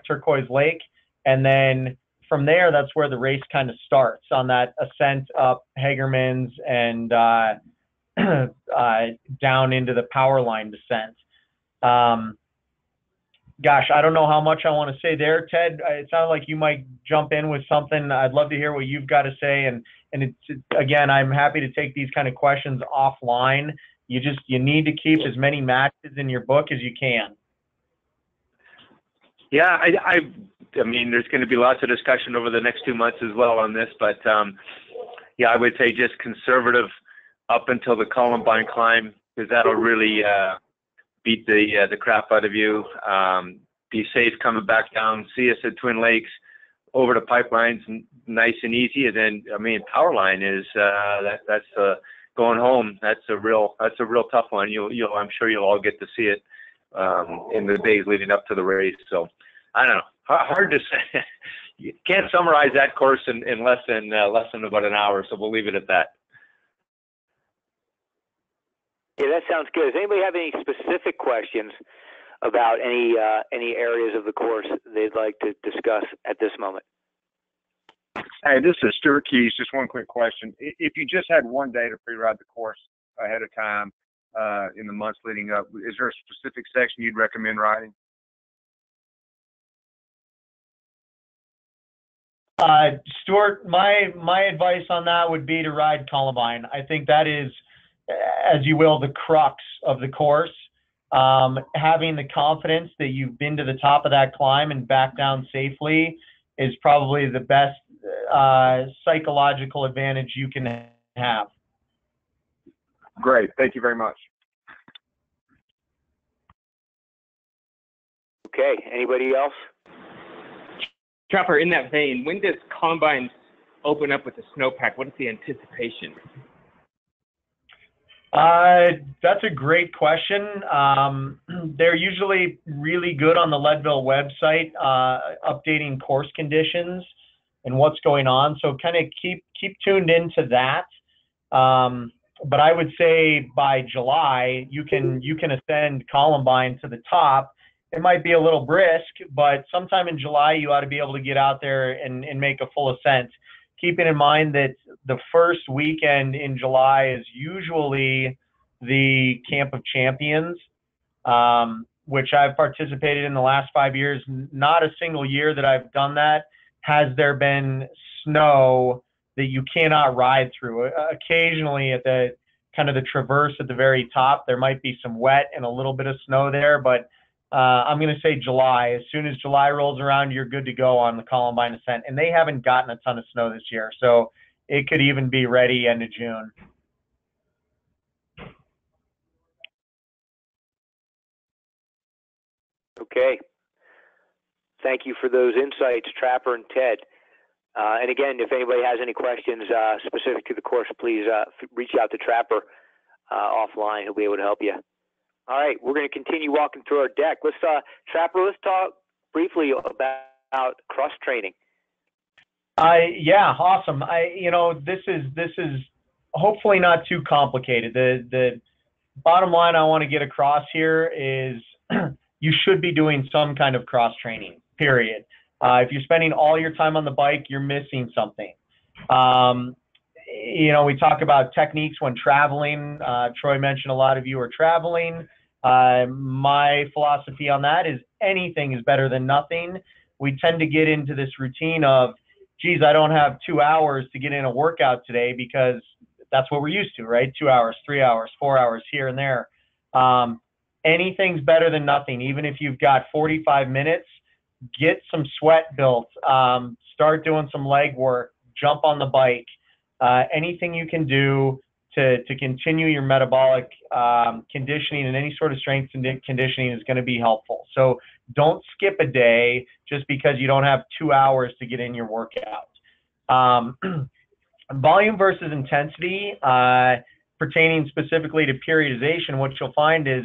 Speaker 6: Turquoise Lake, and then from there, that's where the race kind of starts, on that ascent up Hagerman's and down into the power line descent. Gosh, I don't know how much I want to say there, Ted. It sounded like you might jump in with something. I'd love to hear what you've got to say. And it's, again, I'm happy to take these kind of questions offline. You need to keep as many matches in your book as you can.
Speaker 5: Yeah, I mean, there's going to be lots of discussion over the next 2 months as well on this, but yeah, I would say just conservative up until the Columbine climb, because that'll really beat the crap out of you. Be safe coming back down. See us at Twin Lakes. Over to Pipeline's nice and easy, and then I mean, power line is that's going home. That's a real tough one. I'm sure you'll all get to see it in the days leading up to the race. So I don't know. Hard to say. You can't summarize that course in less than about an hour. So we'll leave it at that.
Speaker 1: Yeah, that sounds good. Does anybody have any specific questions about any areas of the course they'd like to discuss at this moment?
Speaker 2: Hey, this is Stuart Keys. Just one quick question. If you just had one day to pre-ride the course ahead of time in the months leading up, is there a specific section you'd recommend riding?
Speaker 6: Stuart, my advice on that would be to ride Columbine. I think that is, as you will, the crux of the course. Having the confidence that you've been to the top of that climb and back down safely is probably the best psychological advantage you can have.
Speaker 2: Great. Thank you very much.
Speaker 1: Okay. Anybody else?
Speaker 7: Trapper, in that vein, when does Columbine open up with the snowpack? What is the anticipation?
Speaker 6: That's a great question. They're usually really good on the Leadville website, updating course conditions and what's going on. So kind of keep tuned into that. But I would say by July, you can ascend Columbine to the top. It might be a little brisk, but sometime in July, you ought to be able to get out there and make a full ascent. Keeping in mind that the first weekend in July is usually the Camp of Champions, which I've participated in the last 5 years. Not a single year that I've done that has there been snow that you cannot ride through. Occasionally at the kind of the traverse at the very top, there might be some wet and a little bit of snow there, but I'm going to say July. As soon as July rolls around, you're good to go on the Columbine ascent. And they haven't gotten a ton of snow this year, so it could even be ready end of June.
Speaker 1: Okay. Thank you for those insights, Trapper and Ted. And again, if anybody has any questions specific to the course, please reach out to Trapper offline. He'll be able to help you. All right, we're going to continue walking through our deck. Trapper, let's talk briefly about cross training.
Speaker 6: Yeah, awesome. This is hopefully not too complicated. The bottom line I want to get across here is you should be doing some kind of cross training, period. If you're spending all your time on the bike, you're missing something. We talk about techniques when traveling. Troy mentioned a lot of you are traveling. My philosophy on that is anything is better than nothing. We tend to get into this routine of, geez, I don't have 2 hours to get in a workout today because that's what we're used to, right? 2 hours, 3 hours, 4 hours here and there. Anything's better than nothing. Even if you've got 45 minutes, get some sweat built, start doing some leg work, jump on the bike. Anything you can do to continue your metabolic conditioning and any sort of strength and conditioning is going to be helpful. So don't skip a day just because you don't have 2 hours to get in your workout. Volume versus intensity, pertaining specifically to periodization, what you'll find is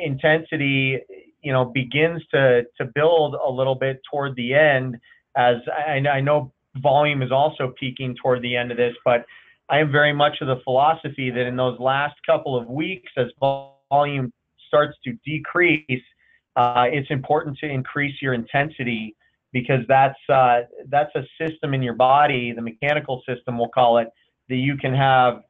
Speaker 6: intensity, begins to build a little bit toward the end, as I know volume is also peaking toward the end of this, but I am very much of the philosophy that in those last couple of weeks, as volume starts to decrease, it's important to increase your intensity, because that's a system in your body, the mechanical system, we'll call it, that you can have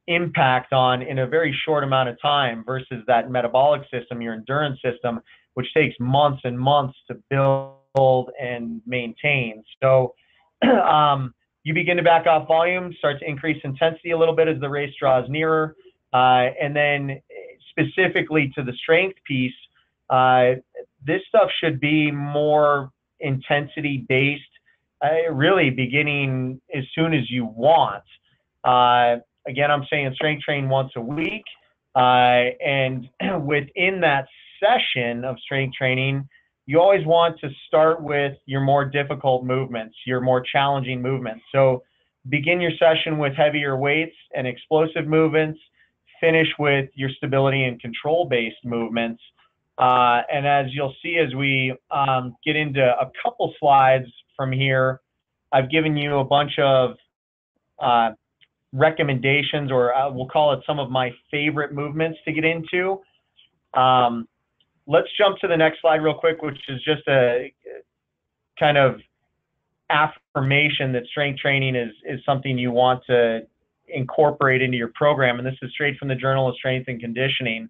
Speaker 6: impact on in a very short amount of time versus that metabolic system, your endurance system, which takes months and months to build and maintain. So you begin to back off volume, start to increase intensity a little bit as the race draws nearer. And then specifically to the strength piece, this stuff should be more intensity based, really beginning as soon as you want. Again, I'm saying strength train once a week. And within that session of strength training, you always want to start with your more difficult movements, your more challenging movements. So begin your session with heavier weights and explosive movements, finish with your stability and control-based movements. And as you'll see as we get into a couple slides from here, I've given you a bunch of recommendations, or we'll call it some of my favorite movements to get into. Let's jump to the next slide real quick, which is just a kind of affirmation that strength training is something you want to incorporate into your program. And this is straight from the Journal of Strength and Conditioning.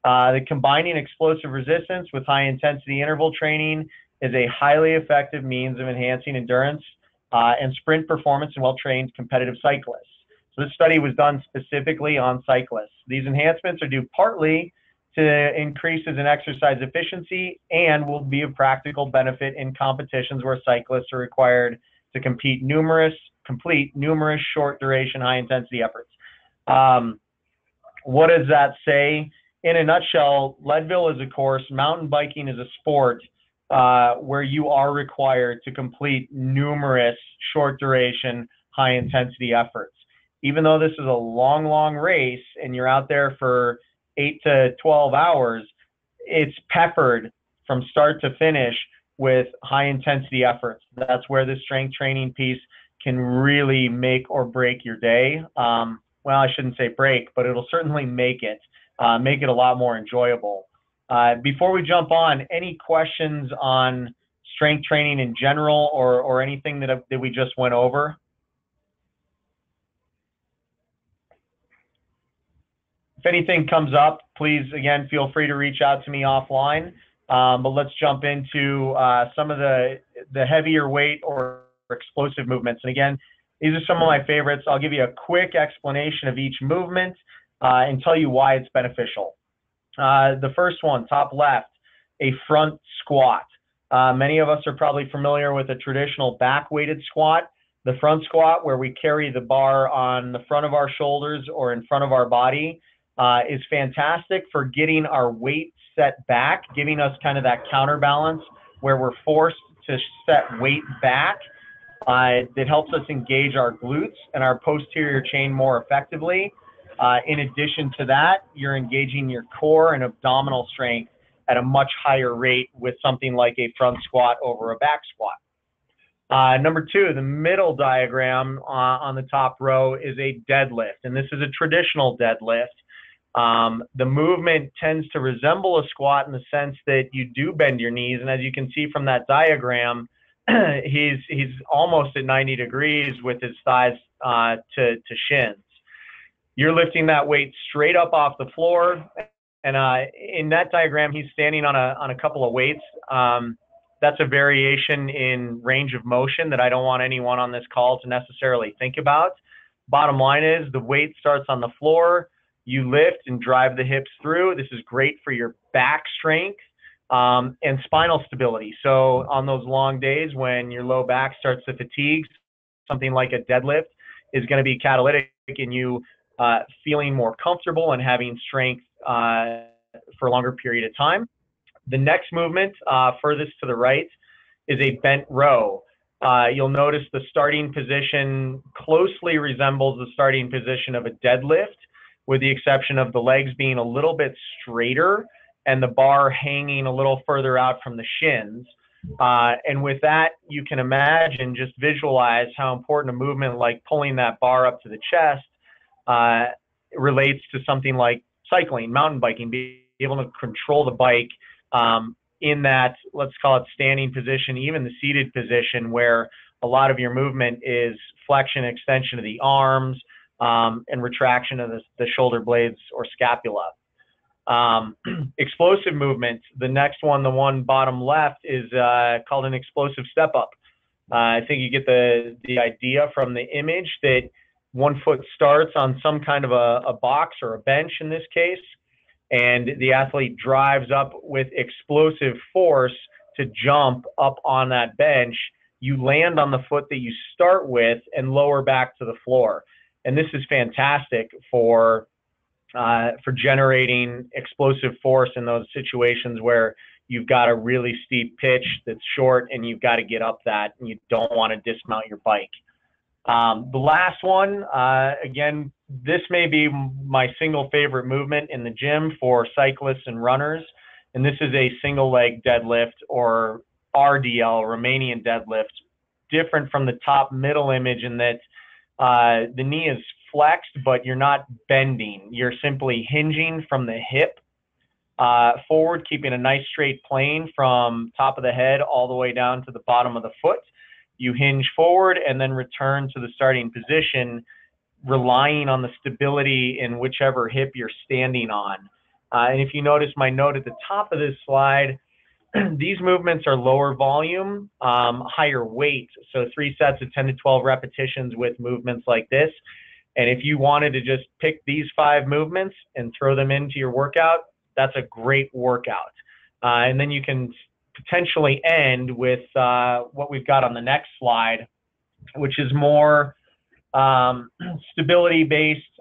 Speaker 6: The combining explosive resistance with high intensity interval training is a highly effective means of enhancing endurance and sprint performance in well-trained competitive cyclists. So this study was done specifically on cyclists. These enhancements are due partly to increases in exercise efficiency and will be of practical benefit in competitions where cyclists are required to complete numerous short duration, high intensity efforts. What does that say? In a nutshell, Leadville is a course, mountain biking is a sport where you are required to complete numerous short duration, high intensity efforts. Even though this is a long race and you're out there for 8 to 12 hours, it's peppered from start to finish with high intensity efforts. That's where the strength training piece can really make or break your day. Well, I shouldn't say break, but it'll certainly make it a lot more enjoyable. Before we jump on, any questions on strength training in general or anything that we just went over? If anything comes up, please, again, feel free to reach out to me offline. But let's jump into some of the heavier weight or explosive movements. And again, these are some of my favorites. I'll give you a quick explanation of each movement and tell you why it's beneficial. The first one, top left, a front squat. Many of us are probably familiar with a traditional back-weighted squat. The front squat, where we carry the bar on the front of our shoulders or in front of our body, is fantastic for getting our weight set back, giving us kind of that counterbalance where we're forced to set weight back. That helps us engage our glutes and our posterior chain more effectively. In addition to that, you're engaging your core and abdominal strength at a much higher rate with something like a front squat over a back squat. Number two, the middle diagram on the top row is a deadlift, and this is a traditional deadlift. The movement tends to resemble a squat in the sense that you do bend your knees, and as you can see from that diagram, he's almost at 90 degrees with his thighs to shins. You're lifting that weight straight up off the floor, and in that diagram, he's standing on a couple of weights. That's a variation in range of motion that I don't want anyone on this call to necessarily think about. Bottom line is the weight starts on the floor. You lift and drive the hips through. This is great for your back strength and spinal stability. So on those long days when your low back starts to fatigue, something like a deadlift is going to be catalytic in you feeling more comfortable and having strength for a longer period of time. The next movement, furthest to the right, is a bent row. You'll notice the starting position closely resembles the starting position of a deadlift, with the exception of the legs being a little bit straighter and the bar hanging a little further out from the shins. And with that, you can imagine, just visualize how important a movement like pulling that bar up to the chest relates to something like cycling, mountain biking, being able to control the bike in that, let's call it standing position, even the seated position, where a lot of your movement is flexion, extension of the arms, and retraction of the shoulder blades or scapula. Explosive movement, the next one, the one bottom left, is called an explosive step up. I think you get the idea from the image that one foot starts on some kind of a box or a bench in this case, and the athlete drives up with explosive force to jump up on that bench. You land on the foot that you start with and lower back to the floor. And this is fantastic for generating explosive force in those situations where you've got a really steep pitch that's short and you've got to get up that and you don't want to dismount your bike. The last one, again, this may be my single favorite movement in the gym for cyclists and runners, and this is a single leg deadlift, or RDL, Romanian deadlift, different from the top middle image in that the knee is flexed, but you're not bending. You're simply hinging from the hip forward, keeping a nice straight plane from top of the head all the way down to the bottom of the foot. You hinge forward and then return to the starting position, relying on the stability in whichever hip you're standing on. And if you notice my note at the top of this slide, these movements are lower volume, higher weight. So 3 sets of 10 to 12 repetitions with movements like this. And if you wanted to just pick these 5 movements and throw them into your workout, that's a great workout. And then you can potentially end with what we've got on the next slide, which is more stability-based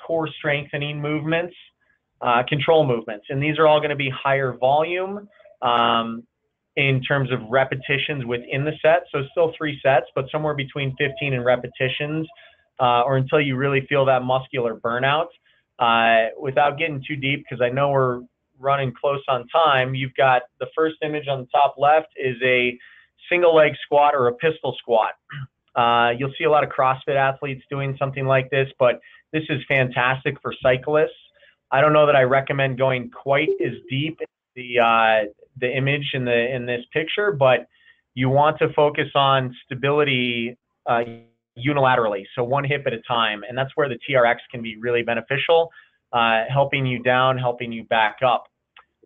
Speaker 6: core strengthening movements, control movements. And these are all going to be higher volume in terms of repetitions within the set. So still 3 sets, but somewhere between 15 and repetitions, or until you really feel that muscular burnout. Without getting too deep, because I know we're running close on time, you've got the first image on the top left is a single leg squat or a pistol squat. You'll see a lot of CrossFit athletes doing something like this, but this is fantastic for cyclists. I don't know that I recommend going quite as deep in the image in this picture, but you want to focus on stability unilaterally, so one hip at a time, and that's where the TRX can be really beneficial, helping you down, helping you back up.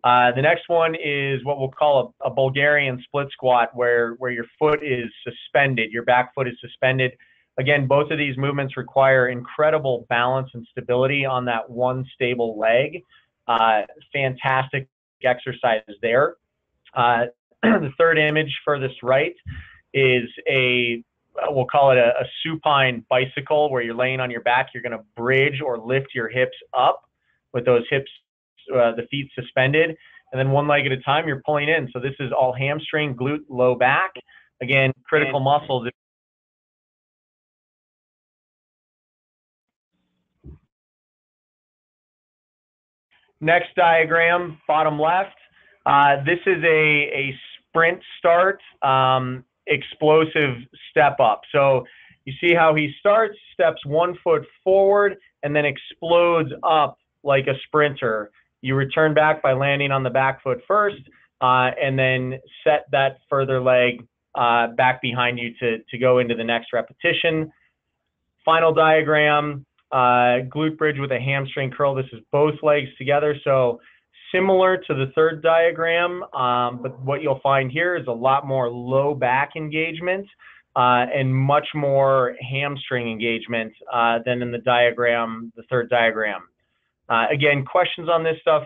Speaker 6: The next one is what we'll call a Bulgarian split squat, where your foot is suspended, your back foot is suspended. Again, both of these movements require incredible balance and stability on that one stable leg. Fantastic exercises there. The third image furthest right is we'll call it a supine bicycle, where you're laying on your back. You're going to bridge or lift your hips up with those hips, the feet suspended, and then one leg at a time, you're pulling in. So this is all hamstring, glute, low back. Again, critical muscles. Next diagram, bottom left. This is a sprint start, explosive step up. So you see how he starts, steps 1 foot forward, and then explodes up like a sprinter. You return back by landing on the back foot first, and then set that further leg back behind you to go into the next repetition. Final diagram, glute bridge with a hamstring curl. This is both legs together. So similar to the third diagram, but what you'll find here is a lot more low back engagement and much more hamstring engagement than in the third diagram. Again, questions on this stuff,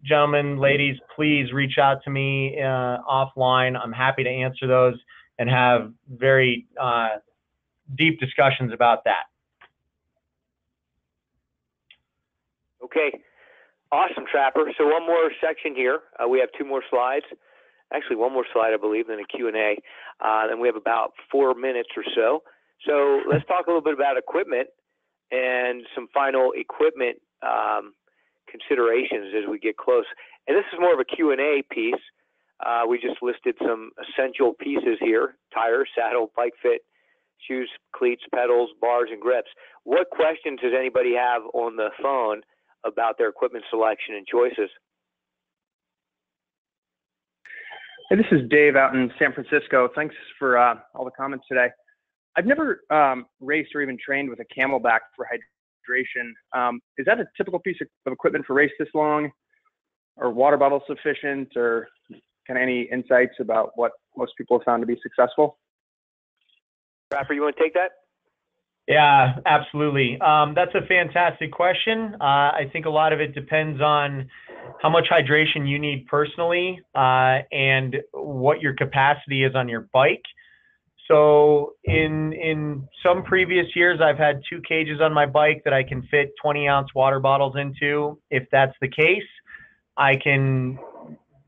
Speaker 6: gentlemen, ladies, please reach out to me offline. I'm happy to answer those and have very deep discussions about that.
Speaker 1: Okay. Awesome, Trapper. So one more section here. We have 2 more slides. Actually, 1 more slide, I believe, then a Q&A. Then we have about 4 minutes or so. So let's talk a little bit about equipment and some final equipment considerations as we get close. And this is more of a Q&A piece. We just listed some essential pieces here: tires, saddle, bike fit, shoes, cleats, pedals, bars, and grips. What questions does anybody have on the phone about their equipment selection and choices?
Speaker 9: Hey, this is Dave out in San Francisco. Thanks for all the comments today. I've never raced or even trained with a Camelback for hydration. Is that a typical piece of equipment for race this long? Or water bottle sufficient? Or kind of any insights about what most people have found to be successful?
Speaker 1: Trapper, you want to take that?
Speaker 6: Yeah, absolutely. That's a fantastic question. I think a lot of it depends on how much hydration you need personally and what your capacity is on your bike. So in some previous years, I've had 2 cages on my bike that I can fit 20-ounce water bottles into. If that's the case, I can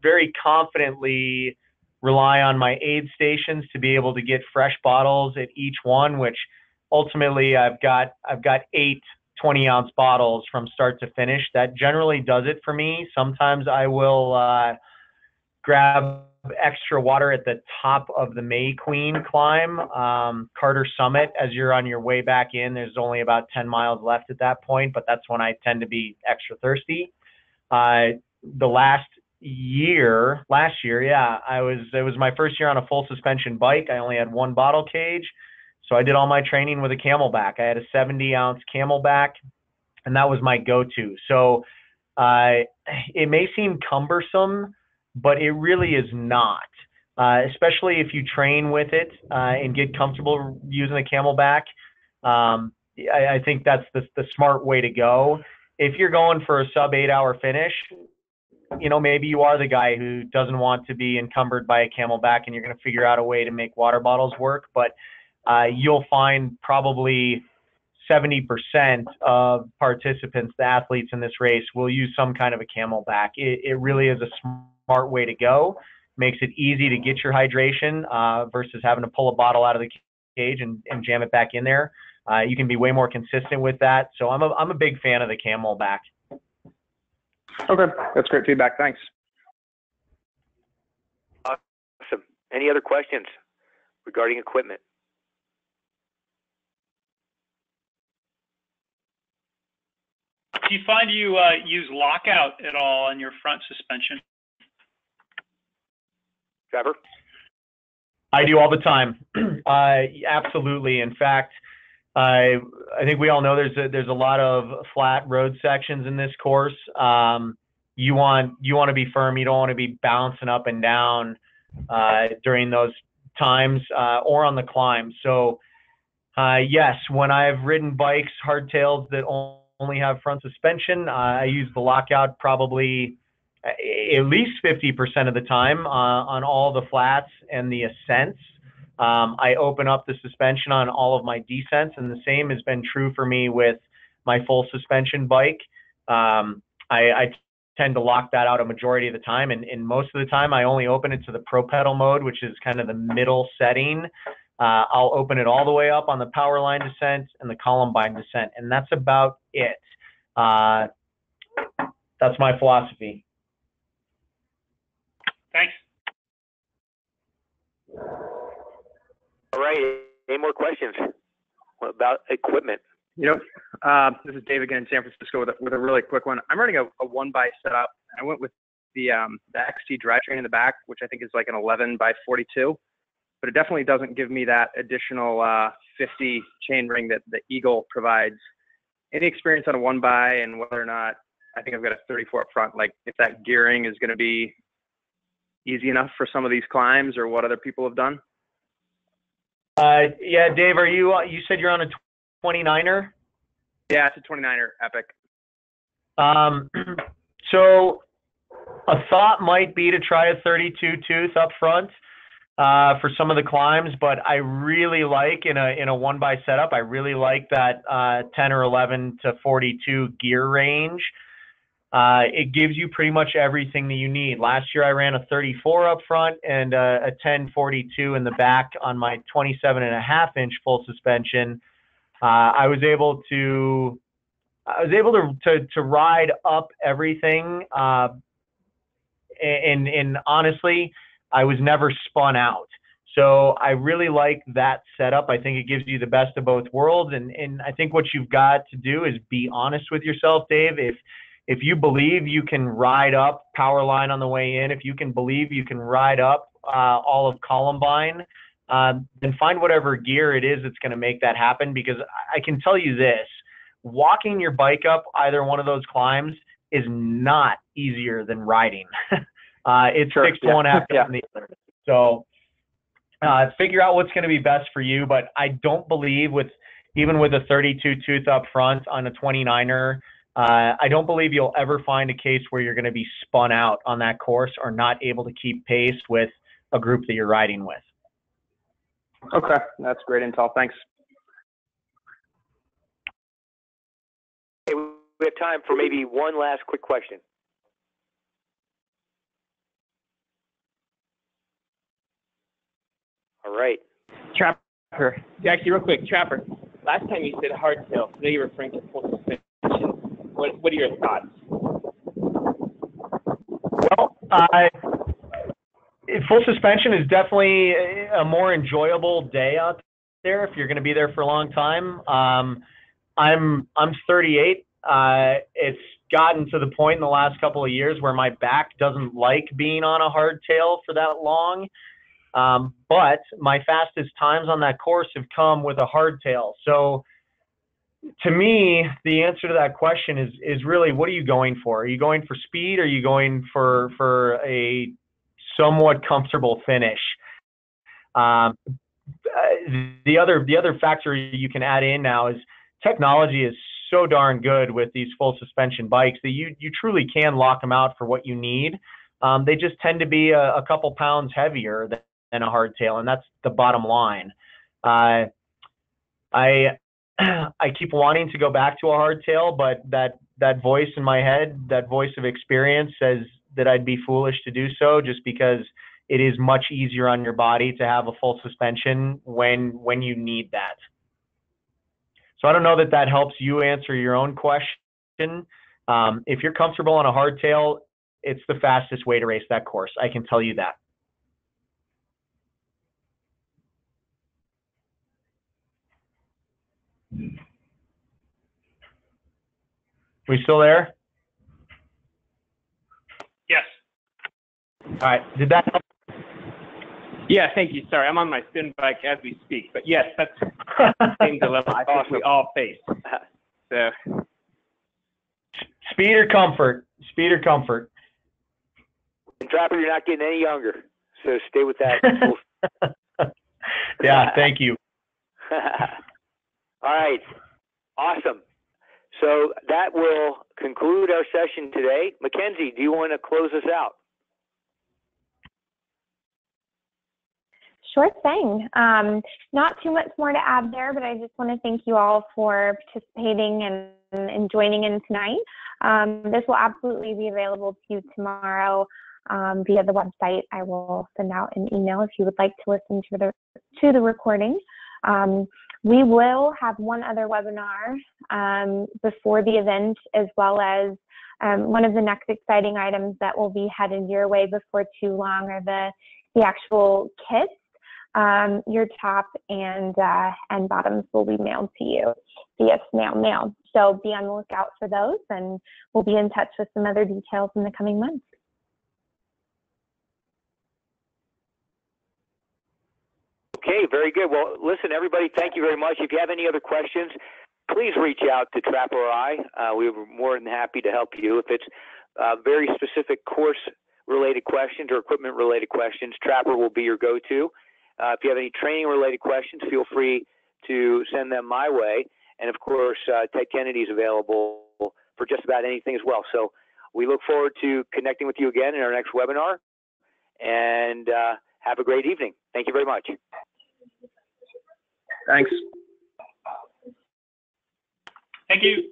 Speaker 6: very confidently rely on my aid stations to be able to get fresh bottles at each one, which ultimately I've got 8 20-ounce bottles from start to finish. That generally does it for me. Sometimes I will grab extra water at the top of the May Queen climb, Carter Summit. As you're on your way back in, there's only about 10 miles left at that point, but that's when I tend to be extra thirsty. The last year, yeah, it was my first year on a full suspension bike. I only had one bottle cage, so I did all my training with a Camelback. I had a 70-ounce Camelback, and that was my go-to. So it may seem cumbersome, but it really is not, especially if you train with it and get comfortable using a Camelback. I think that's the smart way to go. If you're going for a sub 8-hour finish, maybe you are the guy who doesn't want to be encumbered by a Camelback, and you're going to figure out a way to make water bottles work. But you'll find probably 70% of participants, the athletes in this race, will use some kind of a Camelback. It really is a smart way to go. Makes it easy to get your hydration versus having to pull a bottle out of the cage and jam it back in there. You can be way more consistent with that. So I'm a big fan of the Camelback.
Speaker 9: Okay, that's great feedback. Thanks.
Speaker 1: Awesome. Any other questions regarding equipment?
Speaker 3: Do you find you use lockout at all on your front suspension?
Speaker 1: Trevor?
Speaker 6: I do all the time. Absolutely. In fact, I think we all know there's a lot of flat road sections in this course. You want to be firm. You don't want to be bouncing up and down during those times or on the climb. So yes, when I've ridden bikes, hardtails that only have front suspension, I use the lockout probably at least 50% of the time on all the flats and the ascents. I open up the suspension on all of my descents, and the same has been true for me with my full suspension bike. I tend to lock that out a majority of the time, and most of the time I only open it to the pro pedal mode, which is kind of the middle setting. I'll open it all the way up on the power line descent and the Columbine descent, and that's about it. That's my philosophy.
Speaker 3: Thanks.
Speaker 1: All right. Any more questions about equipment?
Speaker 9: This is Dave again in San Francisco with a really quick one. I'm running a 1x setup. I went with the XT drivetrain in the back, which I think is like an 11x42, but it definitely doesn't give me that additional 50 chain ring that the Eagle provides. Any experience on a 1x and whether or not, I think I've got a 34 up front, like if that gearing is going to be easy enough for some of these climbs or what other people have done?
Speaker 6: Yeah, Dave, you said you're on a 29er?
Speaker 9: Yeah, it's a 29er Epic.
Speaker 6: So a thought might be to try a 32 tooth up front for some of the climbs, but I really like in a 1x setup, I really like that 10 or 11 to 42 gear range. It gives you pretty much everything that you need. Last year I ran a 34 up front and a 1042 in the back on my 27.5-inch full suspension. I was able to ride up everything, and honestly, I was never spun out. So I really like that setup. I think it gives you the best of both worlds, and I think what you've got to do is be honest with yourself, Dave. If you believe you can ride up Powerline on the way in, if you can believe you can ride up all of Columbine, then find whatever gear it is that's going to make that happen. Because I can tell you this, walking your bike up either one of those climbs is not easier than riding. It's
Speaker 9: Sure,
Speaker 6: 6 to 1 half
Speaker 9: yeah.
Speaker 6: than the other. So figure out what's going to be best for you. But I don't believe even with a 32 tooth up front on a 29er, I don't believe you'll ever find a case where you're going to be spun out on that course or not able to keep pace with a group that you're riding with.
Speaker 9: Okay, that's great intel. Thanks.
Speaker 1: Okay, we have time for maybe one last quick question. All right.
Speaker 7: Trapper. Actually, real quick, Trapper. Last time you said hardtail. Today you're referring to full suspension. What are your thoughts?
Speaker 6: Well, full suspension is definitely a more enjoyable day out there if you're going to be there for a long time. I'm 38. It's gotten to the point in the last couple of years where my back doesn't like being on a hardtail for that long. But my fastest times on that course have come with a hardtail. So to me, the answer to that question is really, what are you going for? Are you going for speed? Or are you going for a somewhat comfortable finish? The other factor you can add in now is technology is so darn good with these full suspension bikes that you truly can lock them out for what you need. They just tend to be a couple pounds heavier than a hardtail, and that's the bottom line. I keep wanting to go back to a hardtail, but that voice in my head, that voice of experience, says that I'd be foolish to do so, just because it is much easier on your body to have a full suspension when you need that. So I don't know that helps you answer your own question. If you're comfortable on a hardtail, it's the fastest way to race that course. I can tell you that. We still there?
Speaker 3: Yes.
Speaker 6: All right. Did that help?
Speaker 7: Yeah, thank you. Sorry, I'm on my spin bike as we speak. But yes, that's the same dilemma I think we all face. So.
Speaker 6: Speed or comfort? Speed or comfort?
Speaker 1: And Trapper, you're not getting any younger, so stay with that.
Speaker 6: Yeah, thank you.
Speaker 1: All right, awesome. So that will conclude our session today. Mackenzie, do you want to close us out?
Speaker 4: Sure thing. Not too much more to add there, but I just want to thank you all for participating and joining in tonight. This will absolutely be available to you tomorrow via the website. I will send out an email if you would like to listen to the recording. We will have one other webinar before the event, as well as one of the next exciting items that will be headed your way before too long are the actual kits. Your top and bottoms will be mailed to you via snail mail. So be on the lookout for those, and we'll be in touch with some other details in the coming months.
Speaker 1: Okay, very good. Well, listen, everybody, thank you very much. If you have any other questions, please reach out to Trapper or I. We're more than happy to help you. If it's very specific course-related questions or equipment-related questions, Trapper will be your go-to. If you have any training-related questions, feel free to send them my way. And, of course, Ted Kennedy is available for just about anything as well. So we look forward to connecting with you again in our next webinar. And have a great evening. Thank you very much.
Speaker 9: Thanks.
Speaker 3: Thank you.